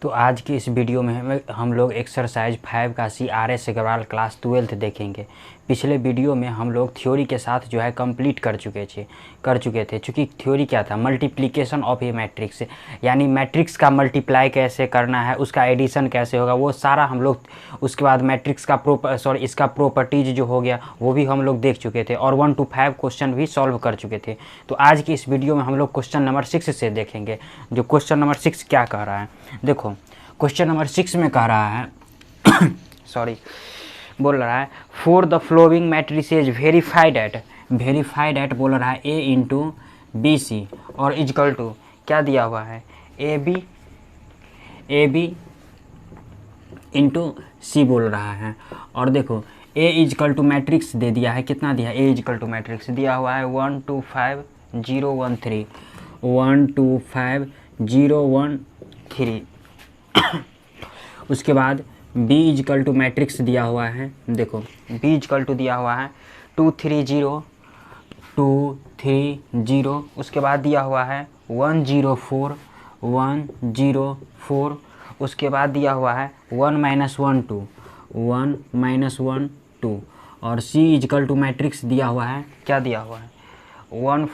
तो आज की इस वीडियो में हम लोग एक्सरसाइज 5 का CRS अग्रवाल क्लास 12 देखेंगे। पिछले वीडियो में हम लोग थ्योरी के साथ जो है कंप्लीट कर चुके थे। चूँकि थ्योरी क्या था, मल्टीप्लिकेशन ऑफ ए मैट्रिक्स, यानी मैट्रिक्स का मल्टीप्लाई कैसे करना है, उसका एडिशन कैसे होगा, वो सारा हम लोग, उसके बाद मैट्रिक्स का इसका प्रॉपर्टीज जो हो गया वो भी हम लोग देख चुके थे और 1 to 5 क्वेश्चन भी सॉल्व कर चुके थे। तो आज की इस वीडियो में हम लोग क्वेश्चन नंबर 6 से देखेंगे। जो क्वेश्चन नंबर 6 क्या कह रहा है, देखो क्वेश्चन नंबर 6 में कह रहा है बोल रहा है for the following matrices verified at बोल रहा है ए इंटू बी सी और इजकल टू क्या दिया हुआ है ए बी इंटू सी बोल रहा है। और देखो ए इजकल टू मैट्रिक्स दे दिया है, कितना दिया है, ए इजकल टू मैट्रिक्स दिया हुआ है 1 2 5 0 1 3 1 2 5 0 1 3 उसके बाद b इजकल टू मैट्रिक्स दिया हुआ है, देखो b इजकल टू दिया हुआ है 2 3 0 2 3 0। उसके बाद दिया हुआ है 1 0 4 1 0 4। उसके बाद दिया हुआ है 1 -1 2 1 -1 2। और c इजकल टू मैट्रिक्स दिया हुआ है, क्या दिया हुआ है 1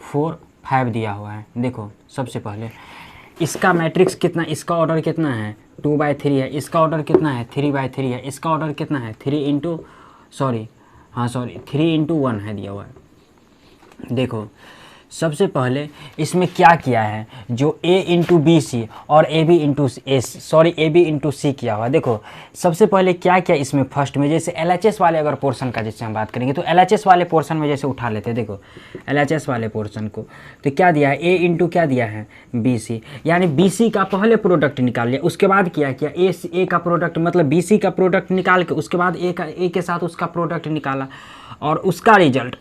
4 5 दिया हुआ है। देखो सबसे पहले इसका मैट्रिक्स कितना, इसका ऑर्डर कितना है 2/3 है, इसका ऑर्डर कितना है 3/3 है, इसका ऑर्डर कितना है 3 इंटू 1 है दिया हुआ है। देखो सबसे पहले इसमें क्या किया है, जो a इंटू बी सी और ए बी इंटू सी किया हुआ। देखो सबसे पहले क्या किया इसमें, फर्स्ट में जैसे LHS वाले अगर पोर्शन का जैसे हम बात करेंगे तो LHS वाले पोर्शन में जैसे उठा लेते हैं, देखो LHS वाले पोर्शन को तो क्या दिया है a इंटू क्या दिया है बी सी, यानी बी सी का पहले प्रोडक्ट निकाल लिया। उसके बाद क्या किया ए का प्रोडक्ट मतलब बी सी का प्रोडक्ट निकाल के उसके बाद ए के साथ उसका प्रोडक्ट निकाला और उसका रिजल्ट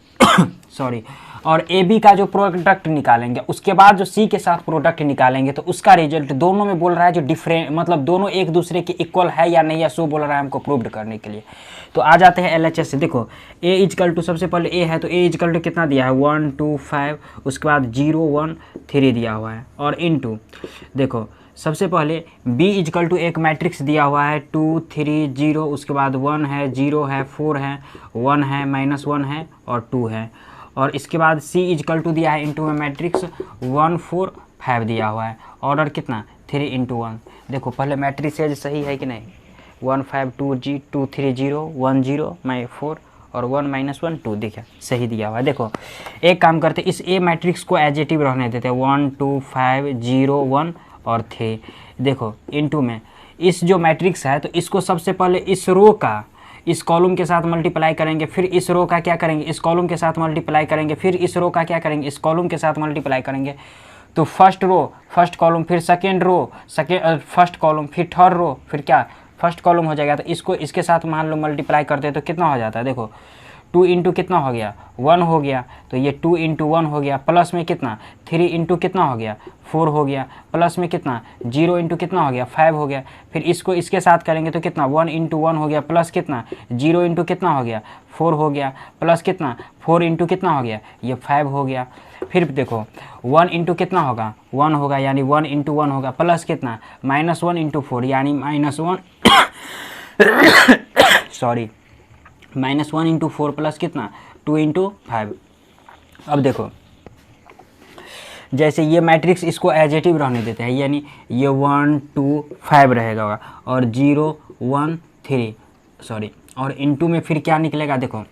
और ए बी का जो प्रोडक्ट निकालेंगे उसके बाद जो सी के साथ प्रोडक्ट निकालेंगे तो उसका रिजल्ट दोनों में बोल रहा है जो डिफरेंट मतलब दोनों एक दूसरे के इक्वल है या नहीं है, सो बोल रहा है हमको प्रूव्ड करने के लिए। तो आ जाते हैं LHS से। देखो ए इजकल टू सबसे पहले ए है तो ए इजकल टू कितना दिया है 1 2 5, उसके बाद 0 1 3 दिया हुआ है और इनटू देखो सबसे पहले b इजकल टू एक मैट्रिक्स दिया हुआ है 2 3 0, उसके बाद 1 है 0 है 4 है 1 है -1 है और 2 है। और इसके बाद c इजकल टू दिया है इंटू में मैट्रिक्स 1 4 5 दिया हुआ है, ऑर्डर कितना 3 इंटू 1। देखो पहले मैट्रिसेज सही है कि नहीं, 1 5 2 2 3 0 1 0 4 और 1 -1 2 दिखा सही दिया हुआ है। देखो एक काम करते इस ए मैट्रिक्स को एजेटिव रहने देते 1 2 5 0 1 और 3। देखो इनटू में इस जो मैट्रिक्स है तो इसको सबसे पहले इस रो का इस कॉलम के साथ मल्टीप्लाई करेंगे, फिर इस रो का क्या करेंगे इस कॉलम के साथ मल्टीप्लाई करेंगे, फिर इस रो का क्या करेंगे इस कॉलम के साथ मल्टीप्लाई करेंगे। तो फर्स्ट रो फर्स्ट कॉलम, फिर सेकेंड रो फर्स्ट कॉलम, फिर थर्ड रो, फिर क्या फर्स्ट कॉलम हो जाएगा। तो इसको इसके साथ मान लो मल्टीप्लाई करते हैं तो कितना हो जाता है, देखो 2 इंटू कितना हो गया 1 हो गया, तो ये 2 इंटू 1 हो गया, प्लस में कितना 3 इंटू कितना हो गया 4 हो गया, प्लस में कितना 0 इंटू कितना हो गया 5 हो गया। फिर इसको इसके साथ करेंगे तो कितना 1 इंटू 1 हो गया, प्लस कितना 0 इंटू कितना हो गया 4 हो गया, प्लस कितना 4 इंटू कितना हो गया ये 5 हो गया। फिर देखो 1 इंटू कितना होगा 1 होगा, यानी 1 इंटू 1 होगा, प्लस कितना -1 इंटू 4 यानी -1 -1 इंटू 4 प्लस कितना 2 इंटू 5। अब देखो जैसे ये मैट्रिक्स इसको एजेटिव रहने देते हैं, यानी ये 1 2 5 रहेगा और 0 1 3 और इनटू में फिर क्या निकलेगा। देखो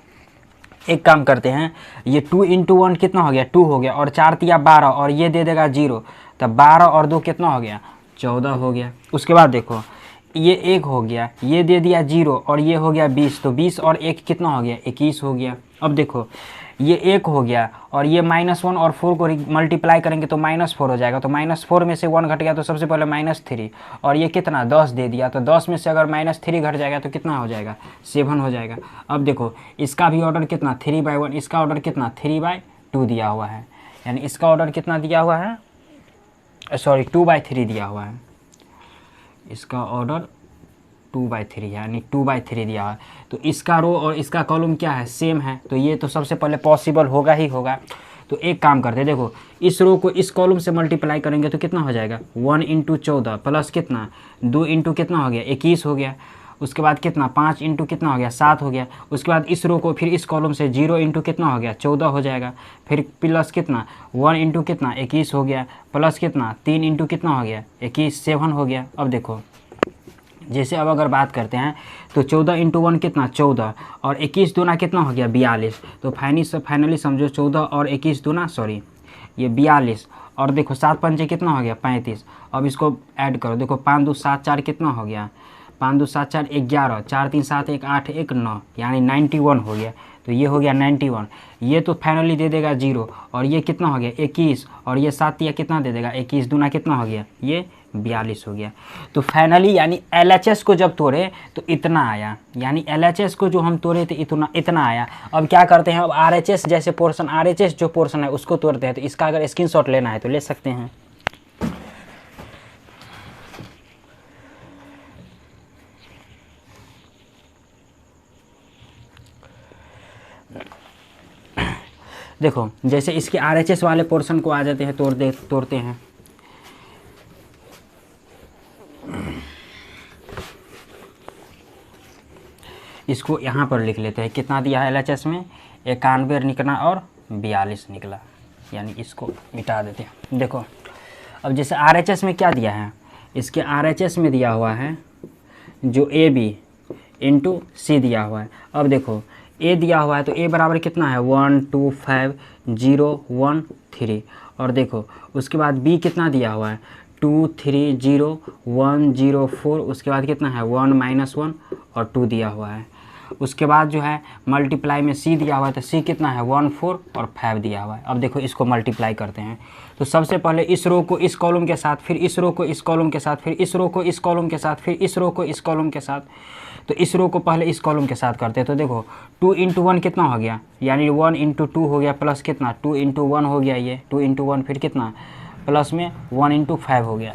एक काम करते हैं, ये 2 इंटू 1 कितना हो गया 2 हो गया और 4 तिया 12 और ये दे देगा 0, तब 12 और 2 कितना हो गया 14 हो गया। उसके बाद देखो ये 1 हो गया, ये दे दिया 0 और ये हो गया 20, तो 20 और 1 कितना हो गया 21 हो गया। अब देखो ये 1 हो गया और ये -1 और 4 को मल्टीप्लाई करेंगे तो -4 हो जाएगा, तो -4 में से 1 घट गया तो सबसे पहले -3 और ये कितना 10 दे दिया, तो 10 में से अगर -3 घट जाएगा तो कितना हो जाएगा 7 हो जाएगा। अब देखो इसका भी ऑर्डर कितना 3/1, इसका ऑर्डर कितना 3/2 दिया हुआ है, यानी इसका ऑर्डर कितना दिया हुआ है 2/3 दिया हुआ है, इसका ऑर्डर 2/3 है यानी 2/3 दिया है। तो इसका रो और इसका कॉलम क्या है सेम है, तो ये तो सबसे पहले पॉसिबल होगा ही होगा। तो एक काम करते हैं, देखो इस रो को इस कॉलम से मल्टीप्लाई करेंगे तो कितना हो जाएगा 1 इंटू 14 प्लस कितना 2 इंटू कितना हो गया 21 हो गया। उसके बाद कितना 5 इंटू कितना हो गया 7 हो गया। उसके बाद इस रो को फिर इस कॉलम से 0 इंटू कितना हो गया 14 हो जाएगा। फिर प्लस कितना 1 इंटू कितना 21 हो गया, प्लस कितना 3 इंटू कितना हो गया 21 7 हो गया। अब देखो जैसे अब अगर बात करते हैं तो 14 इंटू 1 कितना 14 और 21 दूना कितना हो गया 42। तो फाइनली समझो 14 और 21 दूना सॉरी ये 42 और देखो 7 पंचे कितना हो गया 35। अब इसको ऐड करो, देखो 5 2 7 4 कितना हो गया 5 2 7 4 11 4 3 7 1 8 1 9 यानी 91 हो गया। तो ये हो गया 91। ये तो फाइनली दे देगा 0 और ये कितना हो गया 21 और ये 7 या कितना दे देगा 21 दूना कितना हो गया ये 42 हो गया। तो फाइनली यानी LHS को जब तोड़े तो इतना आया, यानी LHS को जो हम तोड़े थे इतना आया। अब क्या करते हैं, अब RHS जैसे पोर्शन RHS जो पोर्शन है उसको तोड़ते हैं। तो इसका अगर स्क्रीनशॉट लेना है तो ले सकते हैं। देखो जैसे इसके RHS वाले पोर्शन को आ जाते हैं तोड़ते हैं। इसको यहाँ पर लिख लेते हैं, कितना दिया है LHS में 91 निकला और 42 निकला, यानी इसको मिटा देते हैं। देखो अब जैसे RHS में क्या दिया है, इसके RHS में दिया हुआ है जो AB इंटू C दिया हुआ है। अब देखो A दिया हुआ है तो A बराबर कितना है 1 2 5 0 1 3 और देखो उसके बाद B कितना दिया हुआ है 2 3 0 1 0 4। उसके बाद कितना है 1 -1 और 2 दिया हुआ है। उसके बाद जो है मल्टीप्लाई में C दिया हुआ है तो C कितना है 1 4 और 5 दिया हुआ है। अब देखो इसको मल्टीप्लाई करते हैं तो सबसे पहले इस रो को इस कॉलम के साथ, फिर इस रो को इस कॉलम के साथ, फिर इस रो को इस कॉलम के साथ, फिर इस रो को इस कॉलम के साथ। तो इस रो को पहले इस कॉलम के साथ करते हैं तो देखो 2 इंटू 1 कितना हो गया, यानी 1 इंटू 2 हो गया, प्लस कितना 2 इंटू 1 हो गया, ये 2 इंटू 1 फिर कितना प्लस में 1 इंटू 5 हो गया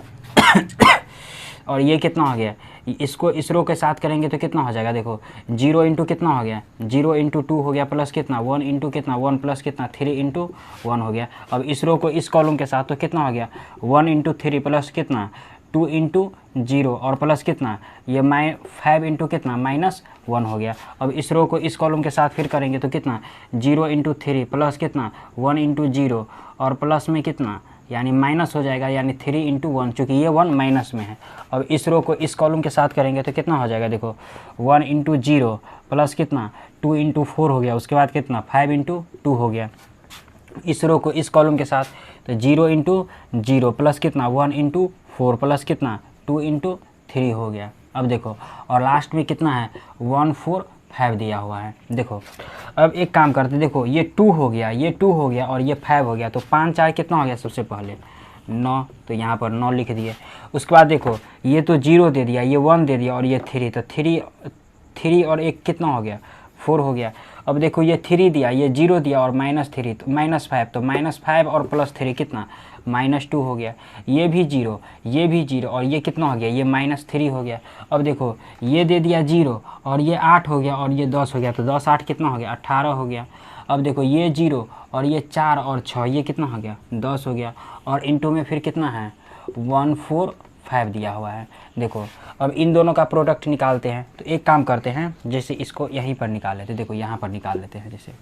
और ये कितना हो गया, इसको इस रो के साथ करेंगे तो कितना हो जाएगा, देखो 0 इंटू कितना हो गया 0 इंटू 2 हो गया, प्लस कितना 1 इंटू कितना 1 प्लस कितना 3 इंटू 1 हो गया। अब इस रो को इस कॉलम के साथ तो कितना हो गया 1 इंटू 3 प्लस कितना 2 इंटू 0 और प्लस कितना ये 5 इंटू कितना -1 हो गया। अब इस रो को इस कॉलम के साथ फिर करेंगे तो कितना 0 इंटू 3 प्लस कितना 1 इंटू 0 और प्लस में कितना यानी माइनस हो जाएगा, यानी 3 इंटू 1 चूँकि ये 1 माइनस में है। अब इस रो को इस कॉलम के साथ करेंगे तो कितना हो जाएगा, देखो 1 इंटू 0 प्लस कितना 2 इंटू 4 हो गया। उसके बाद कितना 5 इंटू 2 हो गया। इस रो को इस कॉलम के साथ तो 0 इंटू 0 प्लस कितना 1 इंटू 4 प्लस कितना 2 इंटू 3 हो गया। अब देखो और लास्ट में कितना है 1 4 5 दिया हुआ है। देखो अब एक काम करते, देखो ये 2 हो गया, ये 2 हो गया और ये 5 हो गया, तो 5 4 कितना हो गया, सबसे पहले 9, तो यहाँ पर 9 लिख दिए। उसके बाद देखो ये तो 0 दे दिया, ये 1 दे दिया और ये 3, तो 3 और 1 कितना हो गया 4 हो गया। अब देखो ये 3 दिया, ये 0 दिया और -3 तो -5, तो -5 और +3 कितना -2 हो गया। ये भी 0, ये भी 0 और ये कितना हो गया, ये -3 हो गया। अब देखो ये दे दिया 0 और ये 8 हो गया और ये 10 हो गया, तो 10 8 कितना हो गया 18 हो गया। अब देखो ये 0 और ये 4 और 6 ये कितना हो गया 10 हो गया और इंटू में फिर कितना है 1 4 5 दिया हुआ है। देखो अब इन दोनों का प्रोडक्ट निकालते हैं, तो एक काम करते हैं जैसे इसको यहीं पर निकाल लेते हैं। देखो यहाँ पर निकाल लेते हैं, जैसे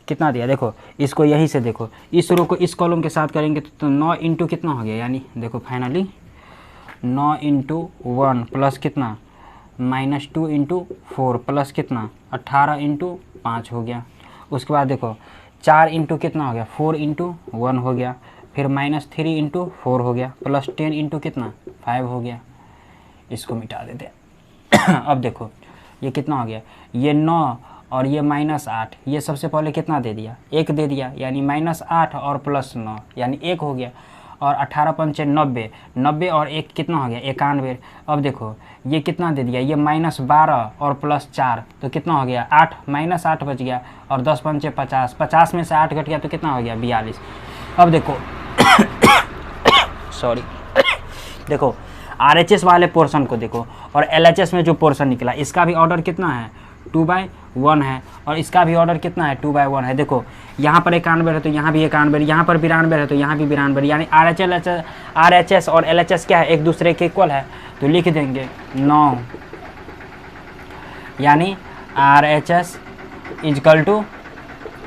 कितना दिया, देखो इसको यहीं से देखो इस रो को इस कॉलम के साथ करेंगे तो 9 इंटू कितना हो गया, यानी देखो फाइनली 9 इंटू 1 प्लस कितना -2 इंटू 4 प्लस कितना 18 इंटू 5 हो गया। उसके बाद देखो 4 इंटू कितना हो गया 4 इंटू 1 हो गया, फिर -3 इंटू 4 हो गया, प्लस 10 इंटू कितना 5 हो गया। इसको मिटा देते हैं अब देखो ये कितना हो गया, ये 9 और ये -8, ये सबसे पहले कितना दे दिया 1 दे दिया, यानी -8 और +9 यानी 1 हो गया। और 18 पंचे 90, 90 और 1 कितना हो गया 91। अब देखो ये कितना दे दिया, ये -12 और +4 तो कितना हो गया 8, -8 बच गया और 10 पंचे 50, 50 में से 8 घट गया तो कितना हो गया 42। अब देखो सॉरी देखो RHS वाले पोर्शन को देखो और LHS में जो पोर्शन निकला इसका भी ऑर्डर कितना है 2/1 1 है, और इसका भी ऑर्डर कितना है 2/1 है। देखो यहाँ पर 91 है तो यहाँ भी 91, यहाँ पर 92 है तो यहाँ भी 92, यानी RHS और LHS क्या है, एक दूसरे के इक्वल है। तो लिख देंगे 9, यानी RHS इजकल टू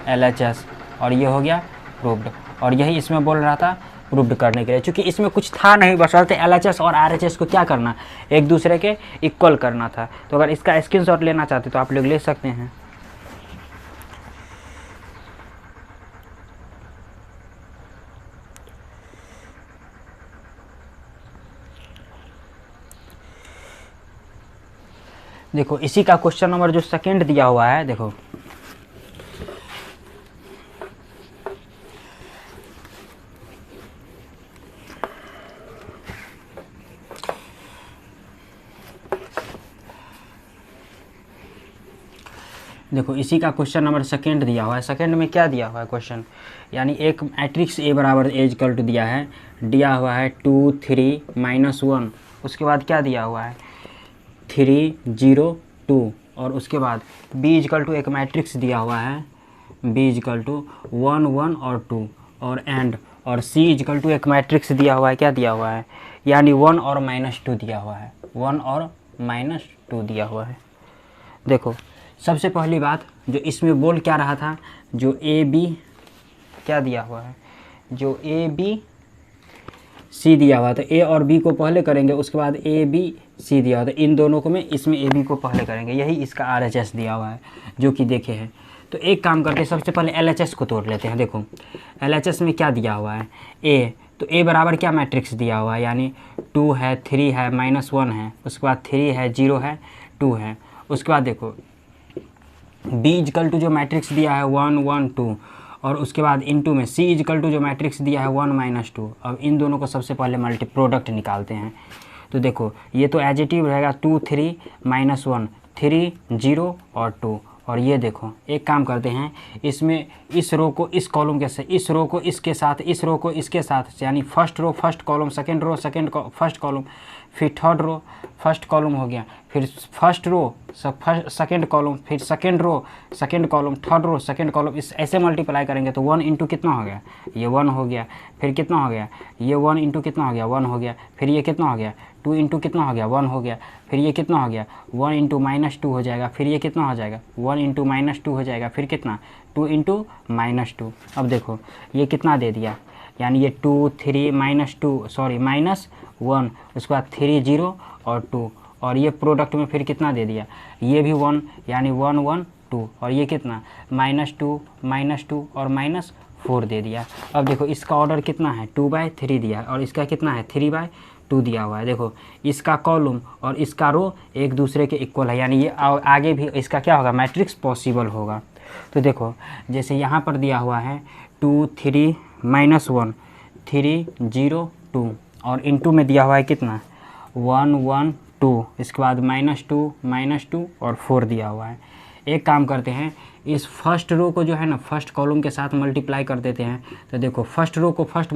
LHS, और ये हो गया प्रूव्ड। और यही इसमें बोल रहा था प्रूव्ड करने के लिए, क्योंकि इसमें कुछ था नहीं, बस LHS और RHS को क्या करना, एक दूसरे के इक्वल करना था। तो अगर इसका स्क्रीनशॉट लेना चाहते तो आप लोग ले सकते हैं। देखो इसी का क्वेश्चन नंबर जो सेकंड दिया हुआ है, देखो देखो इसी का क्वेश्चन नंबर सेकंड दिया हुआ है। सेकंड में क्या दिया हुआ है क्वेश्चन, यानी एक मैट्रिक्स A बराबर A इक्वल टू दिया हुआ है 2 3 -1, उसके बाद क्या दिया हुआ है 3 0 2, और उसके बाद B इक्वल टू एक मैट्रिक्स दिया हुआ है B इक्वल टू 1 1 और 2, और एंड, और C इक्वल टू एक मैट्रिक्स दिया हुआ है, क्या दिया हुआ है, यानी 1 और -2 दिया हुआ है, 1 और -2 दिया हुआ है। देखो सबसे पहली बात जो इसमें बोल क्या रहा था, जो AB क्या दिया हुआ है, जो ABC दिया हुआ, तो A और B को पहले करेंगे, उसके बाद ABC दिया हुआ, तो इन दोनों को में इसमें AB को पहले करेंगे, यही इसका RHS दिया हुआ है जो कि देखे हैं। तो एक काम करते हैं, सबसे पहले LHS को तोड़ लेते हैं। देखो LHS में क्या दिया हुआ है A, तो A बराबर क्या मैट्रिक्स दिया हुआ है, यानी 2 है 3 है -1 है, उसके बाद 3 है 0 है 2 है, उसके बाद देखो B इक्वल टू जो मैट्रिक्स दिया है 1 1 2, और उसके बाद इनटू में C इक्वल टू जो मैट्रिक्स दिया है 1 -2। अब इन दोनों को सबसे पहले मल्टी प्रोडक्ट निकालते हैं। तो देखो ये तो एडिटिव रहेगा 2 3 -1 3 0 और 2, और ये देखो एक काम करते हैं, इसमें इस रो को इस कॉलम के साथ, इस रो को इसके साथ, इस रो को इसके साथ, यानी first row first column, second row first column, फिर थर्ड रो फर्स्ट कॉलम हो गया, फिर फर्स्ट रो सेकंड कॉलम, फिर second row second column, third row second column, इस ऐसे मल्टीप्लाई करेंगे तो 1 इंटू कितना हो गया, ये 1 हो गया, फिर कितना हो गया, ये 1 इंटू कितना हो गया 1 हो गया, फिर ये कितना हो गया 2 इंटू कितना हो गया 1 हो गया, फिर ये कितना हो गया 1 इंटू -2 हो जाएगा, फिर ये कितना हो जाएगा 1 इंटू -2 हो जाएगा, फिर कितना 2 इंटू -2। अब देखो ये कितना दे दिया, यानी ये 2 3 -2 सॉरी -1, उसके बाद 3 0 और 2, और ये प्रोडक्ट में फिर कितना दे दिया, ये भी 1, यानी 1 1 2, और ये कितना -2 और -4 दे दिया। अब देखो इसका ऑर्डर कितना है 2/3 दिया है, और इसका कितना है 3/2 दिया हुआ है। देखो इसका कॉलम और इसका रो एक दूसरे के इक्वल है, यानी ये आगे भी इसका क्या होगा मैट्रिक्स पॉसिबल होगा। तो देखो जैसे यहाँ पर दिया हुआ है 2 3 -1 3 0 2, और इनटू में दिया हुआ है कितना 1 1 2, इसके बाद -2 और 4 दिया हुआ है। एक काम करते हैं, इस फर्स्ट रो को जो है ना फर्स्ट कॉलम के साथ मल्टीप्लाई कर देते हैं। तो देखो फर्स्ट रो को फर्स्ट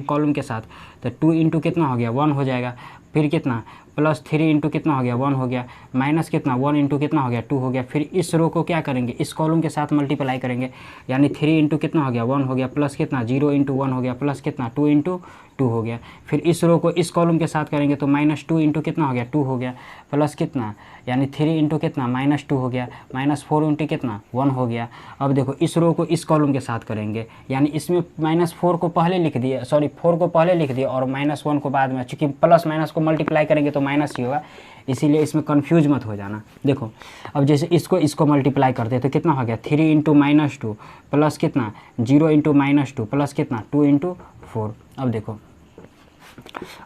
कॉलम के साथ, तो 2 इंटू कितना हो गया 1 हो जाएगा, फिर कितना +3 इंटू कितना हो गया 1 हो गया, माइनस कितना 1 इंटू कितना हो गया 2 हो गया, फिर इस रो को क्या करेंगे इस कॉलम के साथ मल्टीप्लाई करेंगे, यानी 3 इंटू कितना हो गया 1 हो गया, प्लस कितना 0 इंटू 1 हो गया, प्लस कितना 2 इंटू 2 हो गया, फिर इस रो को इस कॉलम के साथ करेंगे तो -2 इंटू कितना हो गया 2 हो गया, प्लस कितना यानी 3 इंटू कितना -2 हो गया, -4 इंटू कितना 1 हो गया। अब देखो इस रो को इस कॉलम के साथ करेंगे, यानी इसमें -4 को पहले लिख दिया, सॉरी 4 को पहले लिख दिया और -1 को बाद में, चूँकि प्लस माइनस को मल्टीप्लाई करेंगे तो माइनस ही होगा, इसीलिए इसमें कंफ्यूज मत हो जाना। देखो अब जैसे इसको मल्टीप्लाई करते हैं तो कितना हो गया 3 इंटू -2 प्लस कितना 0 इंटू -2 प्लस कितना 2 इंटू 4। अब देखो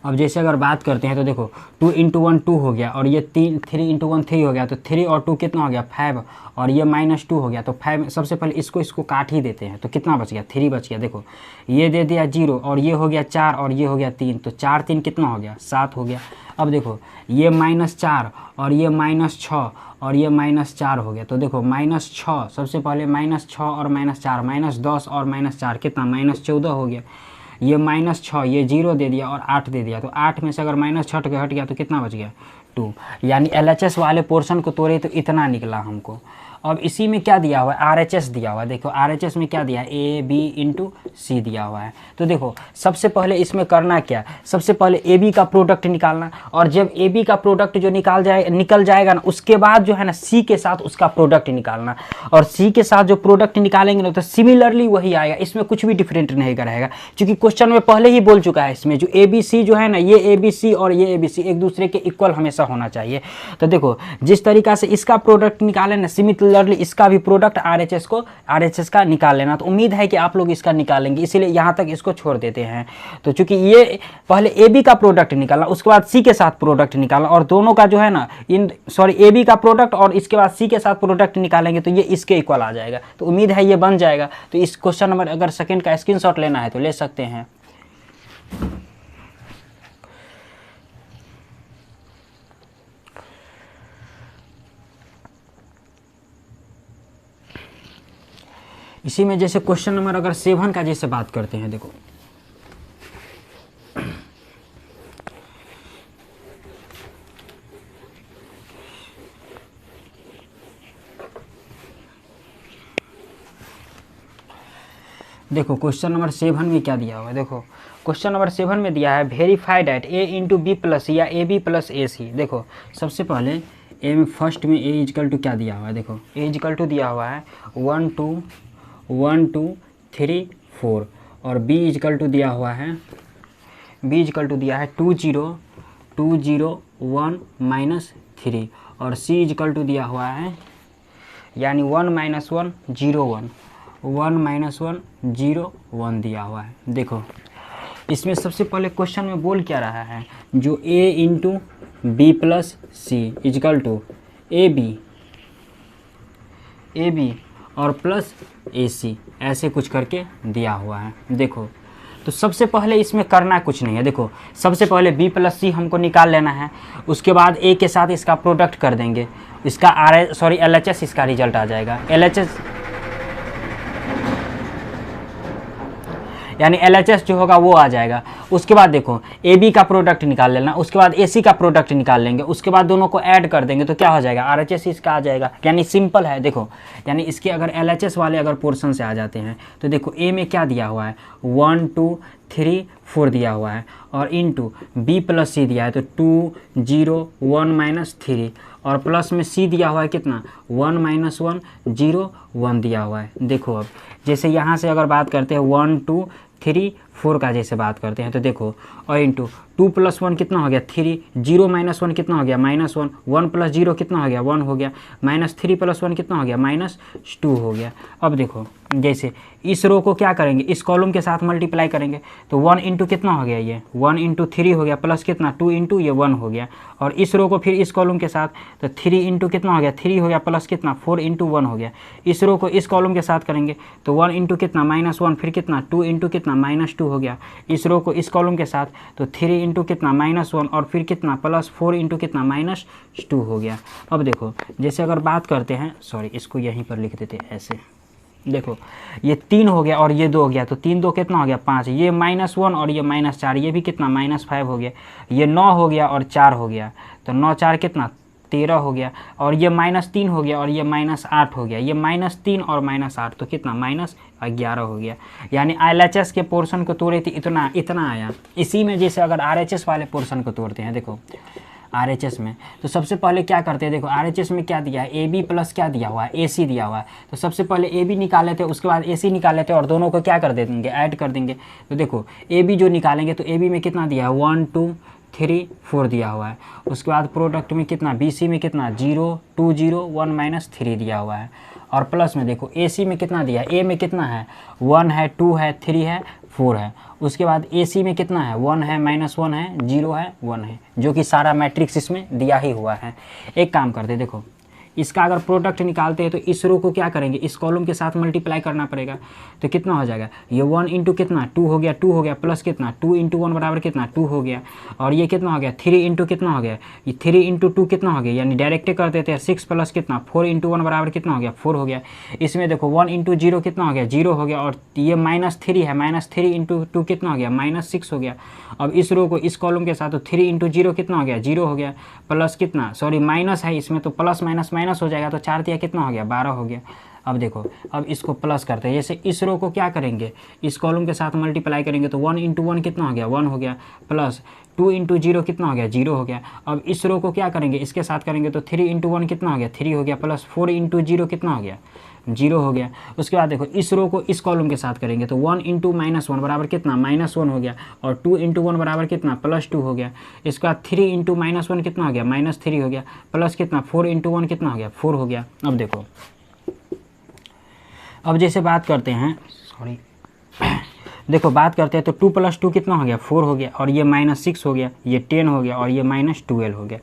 अब जैसे अगर बात करते हैं तो देखो 2 इंटू 1 2 हो गया, और ये 3 इंटू 1 3 हो गया, तो 3 और 2 कितना हो गया 5, और ये -2 हो गया, तो 5 सबसे पहले इसको काट ही देते हैं, तो कितना बच गया 3 बच गया। देखो ये दे दिया 0 और ये हो गया 4 और ये हो गया 3, तो 4 3 कितना हो गया 7 हो गया। अब देखो ये -4 और ये -6 और ये -4 हो गया, तो देखो -6 सबसे पहले -6 और -4 -10 और -4 कितना -14 हो गया, ये -6 ये 0 दे दिया और 8 दे दिया, तो 8 में से अगर -6 हट गया तो कितना बच गया 2, यानी LHS वाले पोर्शन को तोड़े तो इतना निकला हमको। अब इसी में क्या दिया हुआ है, RHS दिया हुआ है। देखो RHS में क्या दिया है, AB इंटू सी दिया हुआ है। तो देखो सबसे पहले इसमें करना क्या, सबसे पहले AB का प्रोडक्ट निकालना, और जब AB का प्रोडक्ट जो निकल जाएगा ना, उसके बाद जो है ना C के साथ उसका प्रोडक्ट निकालना, और C के साथ जो प्रोडक्ट निकालेंगे ना तो सिमिलरली वही आएगा, इसमें कुछ भी डिफरेंट नहीं रहेगा, क्योंकि क्वेश्चन में पहले ही बोल चुका है इसमें जो ABC जो है ना, ये ABC और ये ABC एक दूसरे के इक्वल हमेशा होना चाहिए। तो देखो जिस तरीका से इसका प्रोडक्ट निकाले ना, सिमिलरली इसका भी प्रोडक्ट RHS का निकाल लेना। तो उम्मीद है कि आप लोग इसका निकालेंगे, इसीलिए यहाँ तक इसको छोड़ देते हैं। तो चूंकि ये पहले AB का प्रोडक्ट निकाला, उसके बाद C के साथ प्रोडक्ट निकाला, और दोनों का जो है ना AB का प्रोडक्ट और इसके बाद C के साथ प्रोडक्ट निकालेंगे तो ये इसके इक्वल आ जाएगा। तो उम्मीद है ये बन जाएगा। तो इस क्वेश्चन नंबर अगर सेकंड का स्क्रीनशॉट लेना है तो ले सकते हैं। इसी में जैसे क्वेश्चन नंबर अगर 7 का जैसे बात करते हैं, देखो देखो क्वेश्चन नंबर 7 में क्या दिया हुआ है। देखो क्वेश्चन नंबर 7 में दिया है verify that A into B plus या AB प्लस AC। देखो सबसे पहले ए में फर्स्ट में A इजकल टू क्या दिया हुआ है, देखो A इजकल टू दिया हुआ है 1 2 3 4, और B इजकल टू दिया हुआ है 2 0 1 -3, और C इजकल टू दिया हुआ है यानी 1 -1 0 1 1 -1 0 1 दिया हुआ है। देखो इसमें सबसे पहले क्वेश्चन में बोल क्या रहा है, जो A into B plus C equal to AB और प्लस AC ऐसे कुछ करके दिया हुआ है। देखो तो सबसे पहले इसमें करना कुछ नहीं है। देखो सबसे पहले B प्लस सी हमको निकाल लेना है, उसके बाद A के साथ इसका प्रोडक्ट कर देंगे, इसका LHS इसका रिजल्ट आ जाएगा। LHS यानी LHS जो होगा वो आ जाएगा। उसके बाद देखो AB का प्रोडक्ट निकाल लेना, उसके बाद AC का प्रोडक्ट निकाल लेंगे, उसके बाद दोनों को ऐड कर देंगे तो क्या हो जाएगा, RHS इसका आ जाएगा। यानी सिंपल है। देखो यानी इसके अगर LHS वाले अगर पोर्शन से आ जाते हैं तो देखो A में क्या दिया हुआ है 1 2 3 4 दिया हुआ है, और इंटू B प्लस C दिया है तो 2 0 1 -3, और प्लस में C दिया हुआ है कितना 1 -1 0 1 दिया हुआ है। देखो अब जैसे यहाँ से अगर बात करते हैं 1 2 3 4 का जैसे बात करते हैं तो देखो, और इंटू 2 + 1 कितना हो गया 3, 0 - 1 कितना हो गया -1, 1 + 0 कितना हो गया 1 हो गया, -3 + 1 कितना हो गया -2 हो गया। अब देखो जैसे इस रो को क्या करेंगे, इस कॉलम के साथ मल्टीप्लाई करेंगे तो 1 इंटू कितना हो गया, ये 1 इंटू 3 हो गया, प्लस कितना 2 इंटू ये 1 हो गया, और इस रो को फिर इस कॉलम के साथ तो 3 इंटू कितना हो गया 3 हो गया, प्लस कितना 4 इंटू 1 हो गया। इस रो को इस कॉलम के साथ करेंगे तो 1 इंटू कितना -1, फिर कितना 2 इंटू कितना -2 हो गया। इस रो को इस कॉलम के साथ तो 3 इंटू कितना -1, और फिर कितना प्लस 4 इंटू कितना -2 हो गया। अब देखो जैसे अगर बात करते हैं, सॉरी इसको यहीं पर लिख देते ऐसे, देखो ये 3 हो गया और ये 2 हो गया, तो 3 2 कितना हो गया 5, ये -1 और ये -4, ये भी कितना -5 हो गया, ये 9 हो गया और 4 हो गया, तो 9 4 कितना 13 हो गया, और ये -3 हो गया और ये -8 हो गया, ये -3 और -8 तो कितना -11 हो गया। यानी LHS के पोर्शन को तोड़े थे इतना आया। इसी में जैसे अगर RHS वाले पोर्शन को तोड़ते हैं, देखो RHS में तो सबसे पहले क्या करते हैं, देखो RHS में क्या दिया है AB प्लस क्या दिया हुआ है AC दिया हुआ है, तो सबसे पहले AB निकाल लेते हैं, उसके बाद AC निकाल लेते हैं, और दोनों को क्या कर देंगे ऐड कर देंगे। तो देखो AB जो निकालेंगे तो AB में कितना दिया है 1 2 3 4 दिया हुआ है, उसके बाद प्रोडक्ट में कितना BC में कितना 0 2 0 1 -3 दिया हुआ है, और प्लस में देखो AC में कितना दिया है, A में कितना है 1 है 2 है 3 है 4 है, उसके बाद AC में कितना है 1 है -1 है 0 है 1 है, जो कि सारा मैट्रिक्स इसमें दिया ही हुआ है। एक काम करते देखो इसका अगर प्रोडक्ट निकालते हैं तो इस रो को क्या करेंगे, इस कॉलम के साथ मल्टीप्लाई करना पड़ेगा, तो कितना हो जाएगा, ये 1 इंटू कितना 2 हो गया, प्लस कितना 2 इंटू 1 बराबर कितना 2 हो गया, और ये कितना हो गया 3 इंटू कितना हो गया, ये 3 इंटू 2 कितना हो गया, यानी डायरेक्ट कर देते हैं 6 प्लस कितना 4 इंटू 1 बराबर कितना हो गया 4 हो गया। इसमें देखो 1 इंटू 0 कितना हो गया 0 हो गया, और ये -3 है, -3 इंटू 2 कितना हो गया -6 हो गया। अब इस रो को इस कॉलम के साथ तो 3 इंटू 0 कितना हो गया 0 हो गया, प्लस कितना सॉरी माइनस है इसमें तो प्लस माइनस माइनस हो जाएगा, तो 4 दिया कितना हो गया, 12 हो गया। अब देखो, अब इसको प्लस करते हैं। जैसे इस रो को क्या करेंगे, इस कॉलम के साथ मल्टीप्लाई करेंगे, तो 1 × 1 कितना हो गया, 1 हो गया, प्लस 2 × 0 कितना हो गया, 0 हो गया। अब इस रो को क्या करेंगे, इसके साथ करेंगे, तो 3 × 1 कितना हो गया, 3 हो गया, प्लस 4 × 0 कितना हो गया, 0 हो गया। उसके बाद देखो, इस रो को इस कॉलम के साथ करेंगे, तो 1 × -1 बराबर कितना, -1 हो गया, और 2 × 1 बराबर कितना, +2 हो गया। इसके बाद 3 × -1 कितना हो गया, -3 हो गया, प्लस कितना, 4 × 1 कितना हो गया, 4 हो गया। अब देखो, अब जैसे बात करते हैं, सॉरी देखो बात करते हैं, तो 2 + 2 कितना हो गया, 4 हो गया, और ये -6 हो गया, ये 10 हो गया, और ये -12 हो गया।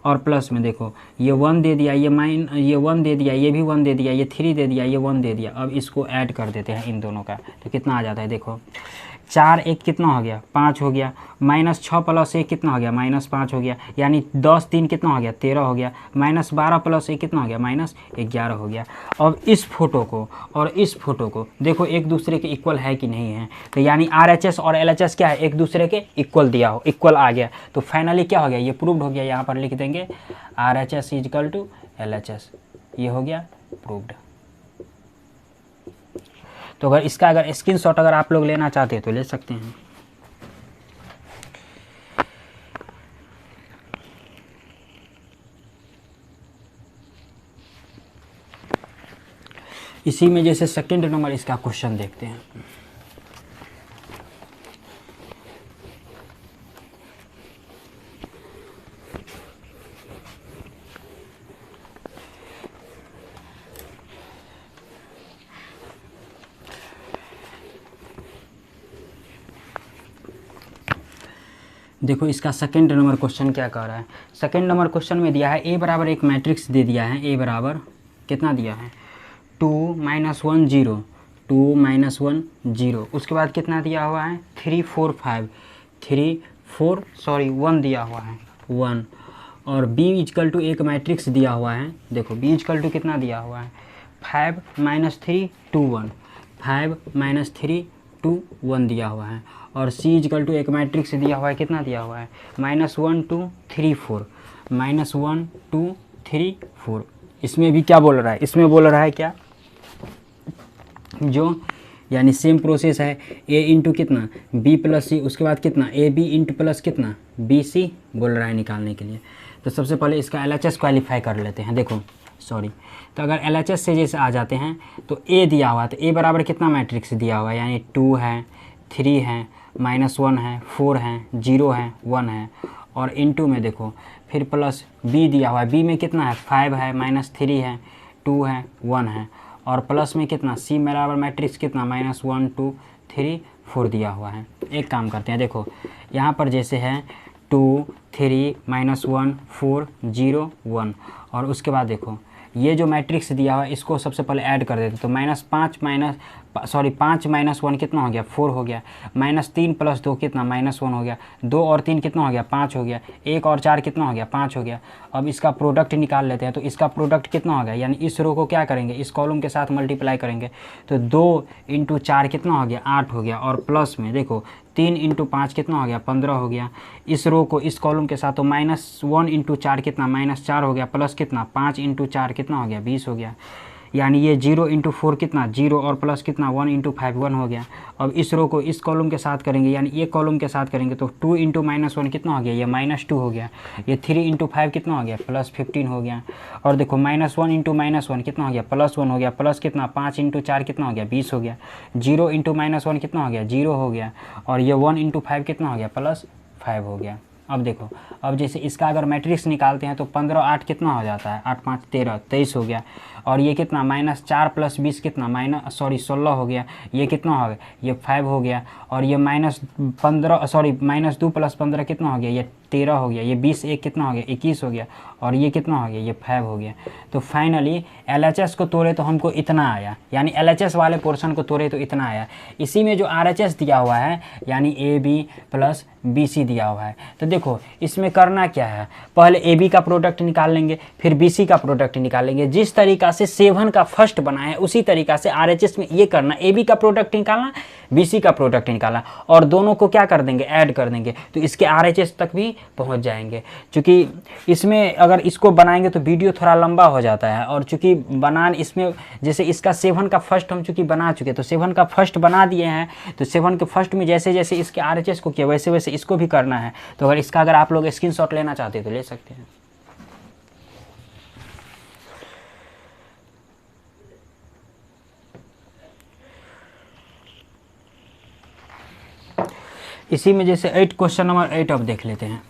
और प्लस में देखो, ये 1 दे दिया, ये 1 दे दिया, ये भी 1 दे दिया, ये 3 दे दिया, ये 1 दे दिया। अब इसको ऐड कर देते हैं इन दोनों का, तो कितना आ जाता है, देखो 4 1 कितना हो गया, 5 हो गया, -6 + 1 कितना हो गया, -5 हो गया, यानी 10 3 कितना हो गया, 13 हो गया, -12 + 1 कितना हो गया, -11 हो गया। अब इस फोटो को और इस फोटो को देखो एक दूसरे के इक्वल है कि नहीं है, तो यानी RHS और LHS क्या है, एक दूसरे के इक्वल दिया हो, इक्वल आ गया, तो फाइनली क्या हो गया, ये प्रूव्ड हो गया। यहाँ पर लिख देंगे RHS = LHS, ये हो गया प्रूव्ड। तो अगर इसका अगर स्क्रीनशॉट अगर आप लोग लेना चाहते हैं तो ले सकते हैं। इसी में जैसे सेकंड नंबर इसका क्वेश्चन देखते हैं। देखो इसका सेकंड नंबर क्वेश्चन क्या कह रहा है। सेकंड नंबर क्वेश्चन में दिया है a बराबर एक मैट्रिक्स दे दिया है, a बराबर कितना दिया है, 2 -1 0, 2 -1 0। उसके बाद कितना दिया हुआ है, 3 4 5, 1 दिया हुआ है, 1। और b = एक मैट्रिक्स दिया हुआ है। देखो b = कितना दिया हुआ है, 5 -3 2 1, 5 -3 2 1 दिया हुआ है। और c = एक मैट्रिक्स दिया हुआ है, कितना दिया हुआ है, -1 2 3 4, -1 2 3 4। इसमें भी क्या बोल रहा है, इसमें बोल रहा है क्या, जो यानी सेम प्रोसेस है, a × कितना b + c, उसके बाद कितना ab × प्लस कितना bc बोल रहा है निकालने के लिए। तो सबसे पहले इसका LHS क्वालिफाई कर लेते हैं। देखो सॉरी, तो अगर LHS से जैसे आ जाते हैं, तो a दिया हुआ है, तो a बराबर कितना मैट्रिक्स दिया हुआ है, यानी 2 है, 3 है, -1 है, 4 है, 0 है, 1 है। और इनटू में देखो फिर प्लस b दिया हुआ है, b में कितना है, 5 है, -3 है, 2 है, 1 है। और प्लस में कितना c बराबर मैट्रिक्स कितना -1 2 3 4 दिया हुआ है। एक काम करते हैं, देखो यहाँ पर जैसे है 2 3 -1 4 0 1, और उसके बाद देखो ये जो मैट्रिक्स दिया हुआ है इसको सबसे पहले ऐड कर देते, तो -5 -1 कितना हो गया, 4 हो गया, -3 + 2 कितना -1 हो गया, 2 और 3 कितना हो गया, 5 हो गया, 1 और 4 कितना हो गया, 5 हो गया। अब इसका प्रोडक्ट निकाल लेते हैं, तो इसका प्रोडक्ट कितना हो गया, यानी इस रो को क्या करेंगे, इस कॉलम के साथ मल्टीप्लाई करेंगे, तो 2 × 4 कितना हो गया, 8 हो गया। और प्लस में देखो 3 × 5 कितना हो गया, 15 हो गया। इस रो को इस कॉलम के साथ, तो -1 × 4 कितना -4 हो गया, प्लस कितना 5 × 4 कितना हो गया, 20 हो गया। यानी ये 0 × 4 कितना 0, और प्लस कितना 1 × 5 1 हो गया। अब इस रो को इस कॉलम के साथ करेंगे, यानी ये कॉलम के साथ करेंगे, तो 2 × -1 कितना हो गया, ये -2 हो गया। ये 3 × 5 कितना हो गया, +15 हो गया। और देखो -1 × -1 कितना हो गया, +1 हो गया, प्लस कितना 5 × 4 कितना हो गया, 20 हो गया। 0 × -1 कितना हो गया, 0 हो गया। और ये 1 × 5 कितना हो गया, +5 हो गया। अब देखो, अब जैसे इसका अगर मैट्रिक्स निकालते हैं, तो 15 8 कितना हो जाता है, 8 5 13 23 हो गया। और ये कितना -4 + 20 कितना 16 हो गया। ये कितना हो गया, ये 5 हो गया। और ये -2 + 15 कितना हो गया, ये 13 हो गया। ये 20 1 कितना हो गया, 21 हो गया। और ये कितना हो गया, ये 5 हो गया। तो फाइनली LHS को तोड़े तो हमको इतना आया, यानी LHS वाले पोर्शन को तोड़े तो इतना आया। इसी में जो RHS दिया हुआ है, यानी AB + BC दिया हुआ है। तो देखो इसमें करना क्या है, पहले AB का प्रोडक्ट निकाल लेंगे, फिर BC का प्रोडक्ट निकाल लेंगे। जिस तरीका से 7 का फर्स्ट बना है, उसी तरीका से RHS में ये करना, AB का प्रोडक्ट निकालना, BC का प्रोडक्ट निकालना, और दोनों को क्या कर देंगे, ऐड कर देंगे। तो इसके RHS तक भी पहुंच जाएंगे। क्योंकि इसमें अगर इसको बनाएंगे तो वीडियो थोड़ा लंबा हो जाता है, और चूँकि बनान इसमें जैसे इसका 7 का फर्स्ट हम चूँकि बना चुके, तो 7 का फर्स्ट बना दिए हैं, तो 7 के फर्स्ट में जैसे जैसे इसके RHS को किया वैसे वैसे इसको भी करना है। तो अगर इसका अगर आप लोग स्क्रीनशॉट लेना चाहते हैं तो ले सकते हैं। इसी में जैसे 8 क्वेश्चन नंबर 8 अब देख लेते हैं।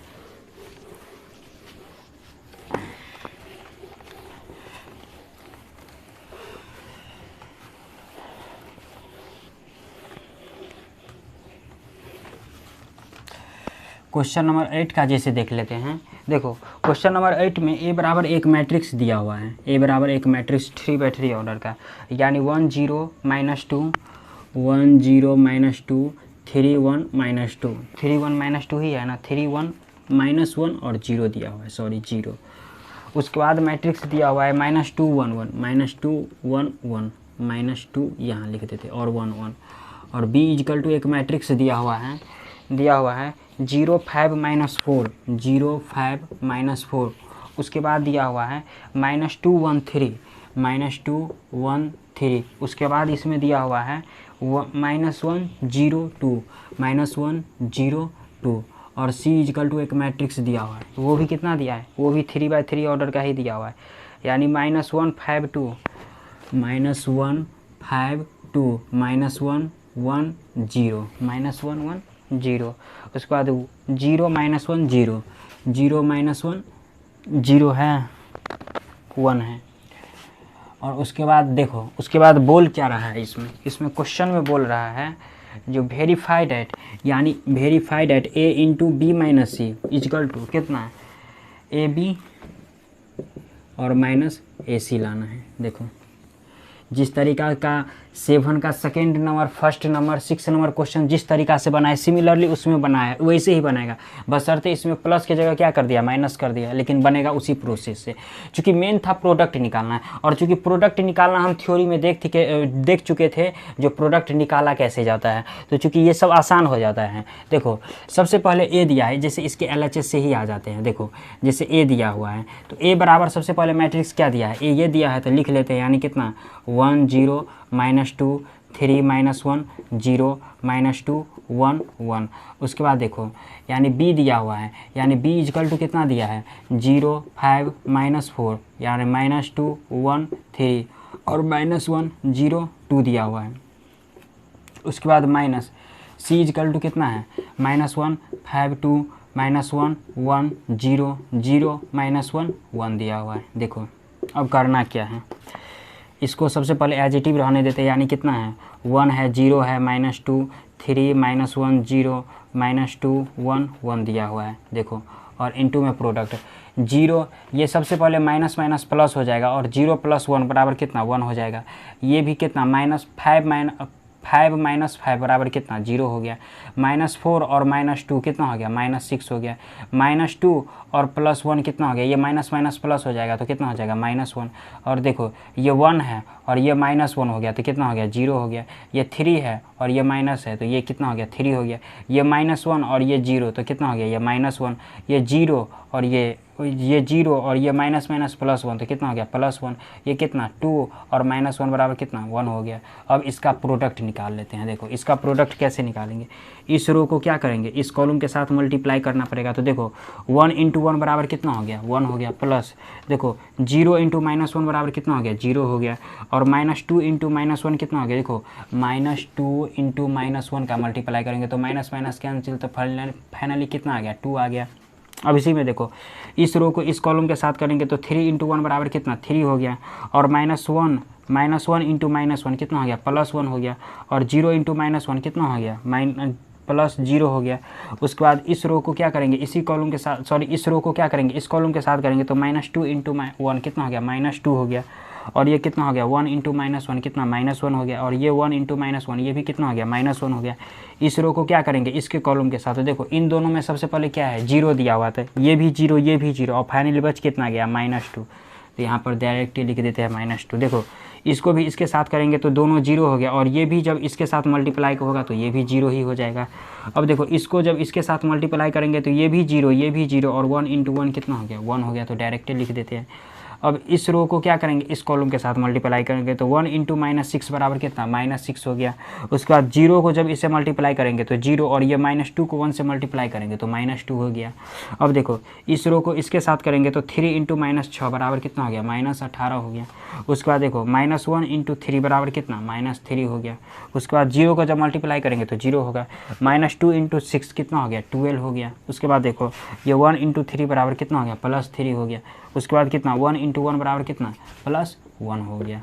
क्वेश्चन नंबर 8 का जैसे देख लेते हैं। देखो क्वेश्चन नंबर 8 में ए बराबर एक मैट्रिक्स दिया हुआ है, ए बराबर एक मैट्रिक्स 3×3 ऑर्डर का, यानी 1 0 -2 1 0 -2 3 1 -2 3 1 -2 ही है ना, 3 1 -1 और 0 दिया हुआ है, सॉरी 0। उसके बाद मैट्रिक्स दिया हुआ है -2 1 1 -2 1 1 -2 यहाँ लिख देते और 1 1, और b = एक मैट्रिक्स दिया हुआ है 0 5 -4 0 5 -4। उसके बाद दिया हुआ है -2 1 3 -2 1 3। उसके बाद इसमें दिया हुआ है -1 0 2 -1 0 2, और c = एक मैट्रिक्स दिया हुआ है, वो भी कितना दिया है, वो भी 3×3 ऑर्डर का ही दिया हुआ है, यानी -1 5 2 -1 5 2 -1 1 0 -1 1 0। उसके बाद 0 -1 0 0 -1 0 है 1 है। और उसके बाद देखो उसके बाद बोल क्या रहा है इसमें क्वेश्चन में बोल रहा है जो वेरीफाइड एट, यानी verified eight a × b - c = कितना है, AB और -AC लाना है। देखो जिस तरीका का 7 का second number, first number, 6 number question जिस तरीका से बनाए सिमिलरली उसमें बनाया वैसे ही बनेगा, बशर्ते इसमें प्लस की जगह क्या कर दिया, माइनस कर दिया, लेकिन बनेगा उसी प्रोसेस से। चूँकि मेन था प्रोडक्ट निकालना है, और चूँकि प्रोडक्ट निकालना हम थ्योरी में देख चुके थे जो प्रोडक्ट निकाला कैसे जाता है, तो चूँकि ये सब आसान हो जाता है। देखो सबसे पहले ए दिया है, जैसे इसके LHS से ही आ जाते हैं। देखो जैसे ए दिया हुआ है तो ए बराबर सबसे पहले मैट्रिक्स क्या दिया है, ए ये दिया है तो लिख लेते हैं, यानी कितना 1 0 -2 3 -1 0 -2 1 1। उसके बाद देखो यानी b दिया हुआ है, यानी b = कितना दिया है 0 5 -4, यानी -2 1 3 और -1 0 2 दिया हुआ है। उसके बाद माइनस c = कितना है -1 5 2 -1 1 0 0 -1 1 दिया हुआ है। देखो अब करना क्या है, इसको सबसे पहले एज इट इज रहने देते हैं, यानी कितना है 1 है 0 है -2 3 -1 0 -2 1 1 दिया हुआ है। देखो और इनटू में प्रोडक्ट 0, ये सबसे पहले माइनस माइनस प्लस हो जाएगा, और 0 + 1 बराबर कितना 1 हो जाएगा। ये भी कितना -5 -5 बराबर कितना 0 हो गया। -4 और -2 कितना हो गया -6 हो गया। -2 और +1 कितना हो गया, ये माइनस माइनस प्लस हो जाएगा तो कितना हो जाएगा -1। और देखो ये 1 है और ये -1 हो गया तो कितना हो गया 0 हो गया। ये 3 है और ये माइनस है तो ये कितना हो गया 3 हो गया। ये -1 और ये 0 तो कितना हो गया ये -1। ये 0 और ये 0 और ये माइनस माइनस +1 तो कितना हो गया +1। ये कितना 2 और -1 बराबर कितना 1 हो गया। अब इसका प्रोडक्ट निकाल लेते हैं। देखो इसका प्रोडक्ट कैसे निकालेंगे, इस रो को क्या करेंगे इस कॉलम के साथ मल्टीप्लाई करना पड़ेगा। तो देखो 1 × 1 बराबर कितना हो गया 1 हो गया, प्लस देखो 0 × -1 बराबर कितना हो गया 0 हो गया, और -2 × -1 कितना हो गया, देखो -2 × -1 का मल्टीप्लाई करेंगे तो माइनस माइनस कैंसिल, तो फाइनली कितना आ गया 2 आ गया। अब इसी में देखो इस रो को इस कॉलम के साथ करेंगे तो 3 × 1 बराबर कितना 3 हो गया, और -1 × -1 कितना हो गया +1 हो गया, और 0 × -1 कितना हो गया +0 हो गया। उसके बाद इस रो को क्या करेंगे इसी कॉलम के साथ, सॉरी इस रो को क्या करेंगे इस कॉलम के साथ करेंगे तो -2 × 1 कितना हो गया -2 हो गया, और ये कितना हो गया 1 × -1 कितना -1 हो गया, और ये 1 × -1 ये भी कितना हो गया -1 हो गया। इस रो को क्या करेंगे इसके कॉलम के साथ, तो देखो इन दोनों में सबसे पहले क्या है 0 दिया हुआ था, ये भी 0 ये भी 0, और फाइनली बच कितना गया -2। तो यहाँ पर डायरेक्टली लिख देते हैं -2। देखो इसको भी इसके साथ करेंगे तो दोनों जीरो हो गया, और ये भी जब इसके साथ मल्टीप्लाई होगा तो ये भी जीरो ही हो जाएगा। अब देखो इसको जब इसके साथ मल्टीप्लाई करेंगे तो ये भी जीरो, ये भी जीरो, और 1 इंटू 1 कितना हो गया, 1 हो गया, तो डायरेक्टली लिख देते हैं। अब इस रो को क्या करेंगे, इस कॉलम के साथ मल्टीप्लाई करेंगे तो 1 इंटू -6 बराबर कितना, -6 हो गया। उसके बाद जीरो को जब इससे मल्टीप्लाई करेंगे तो जीरो, और ये -2 को 1 से मल्टीप्लाई करेंगे तो -2 हो गया। अब देखो इस रो को इसके साथ करेंगे तो 3 इंटू -6 बराबर कितना हो गया, -18 हो गया। उसके बाद देखो -1 इंटू 3 बराबर कितना, -3 हो गया। उसके बाद जीरो को जब मल्टीप्लाई करेंगे तो जीरो होगा। -2 इंटू 6 कितना हो गया, 12 हो गया। उसके बाद देखो ये 1 इंटू 3 बराबर कितना हो गया, +3 हो गया। उसके बाद कितना, 1 इंटू 1 बराबर कितना, +1 हो गया।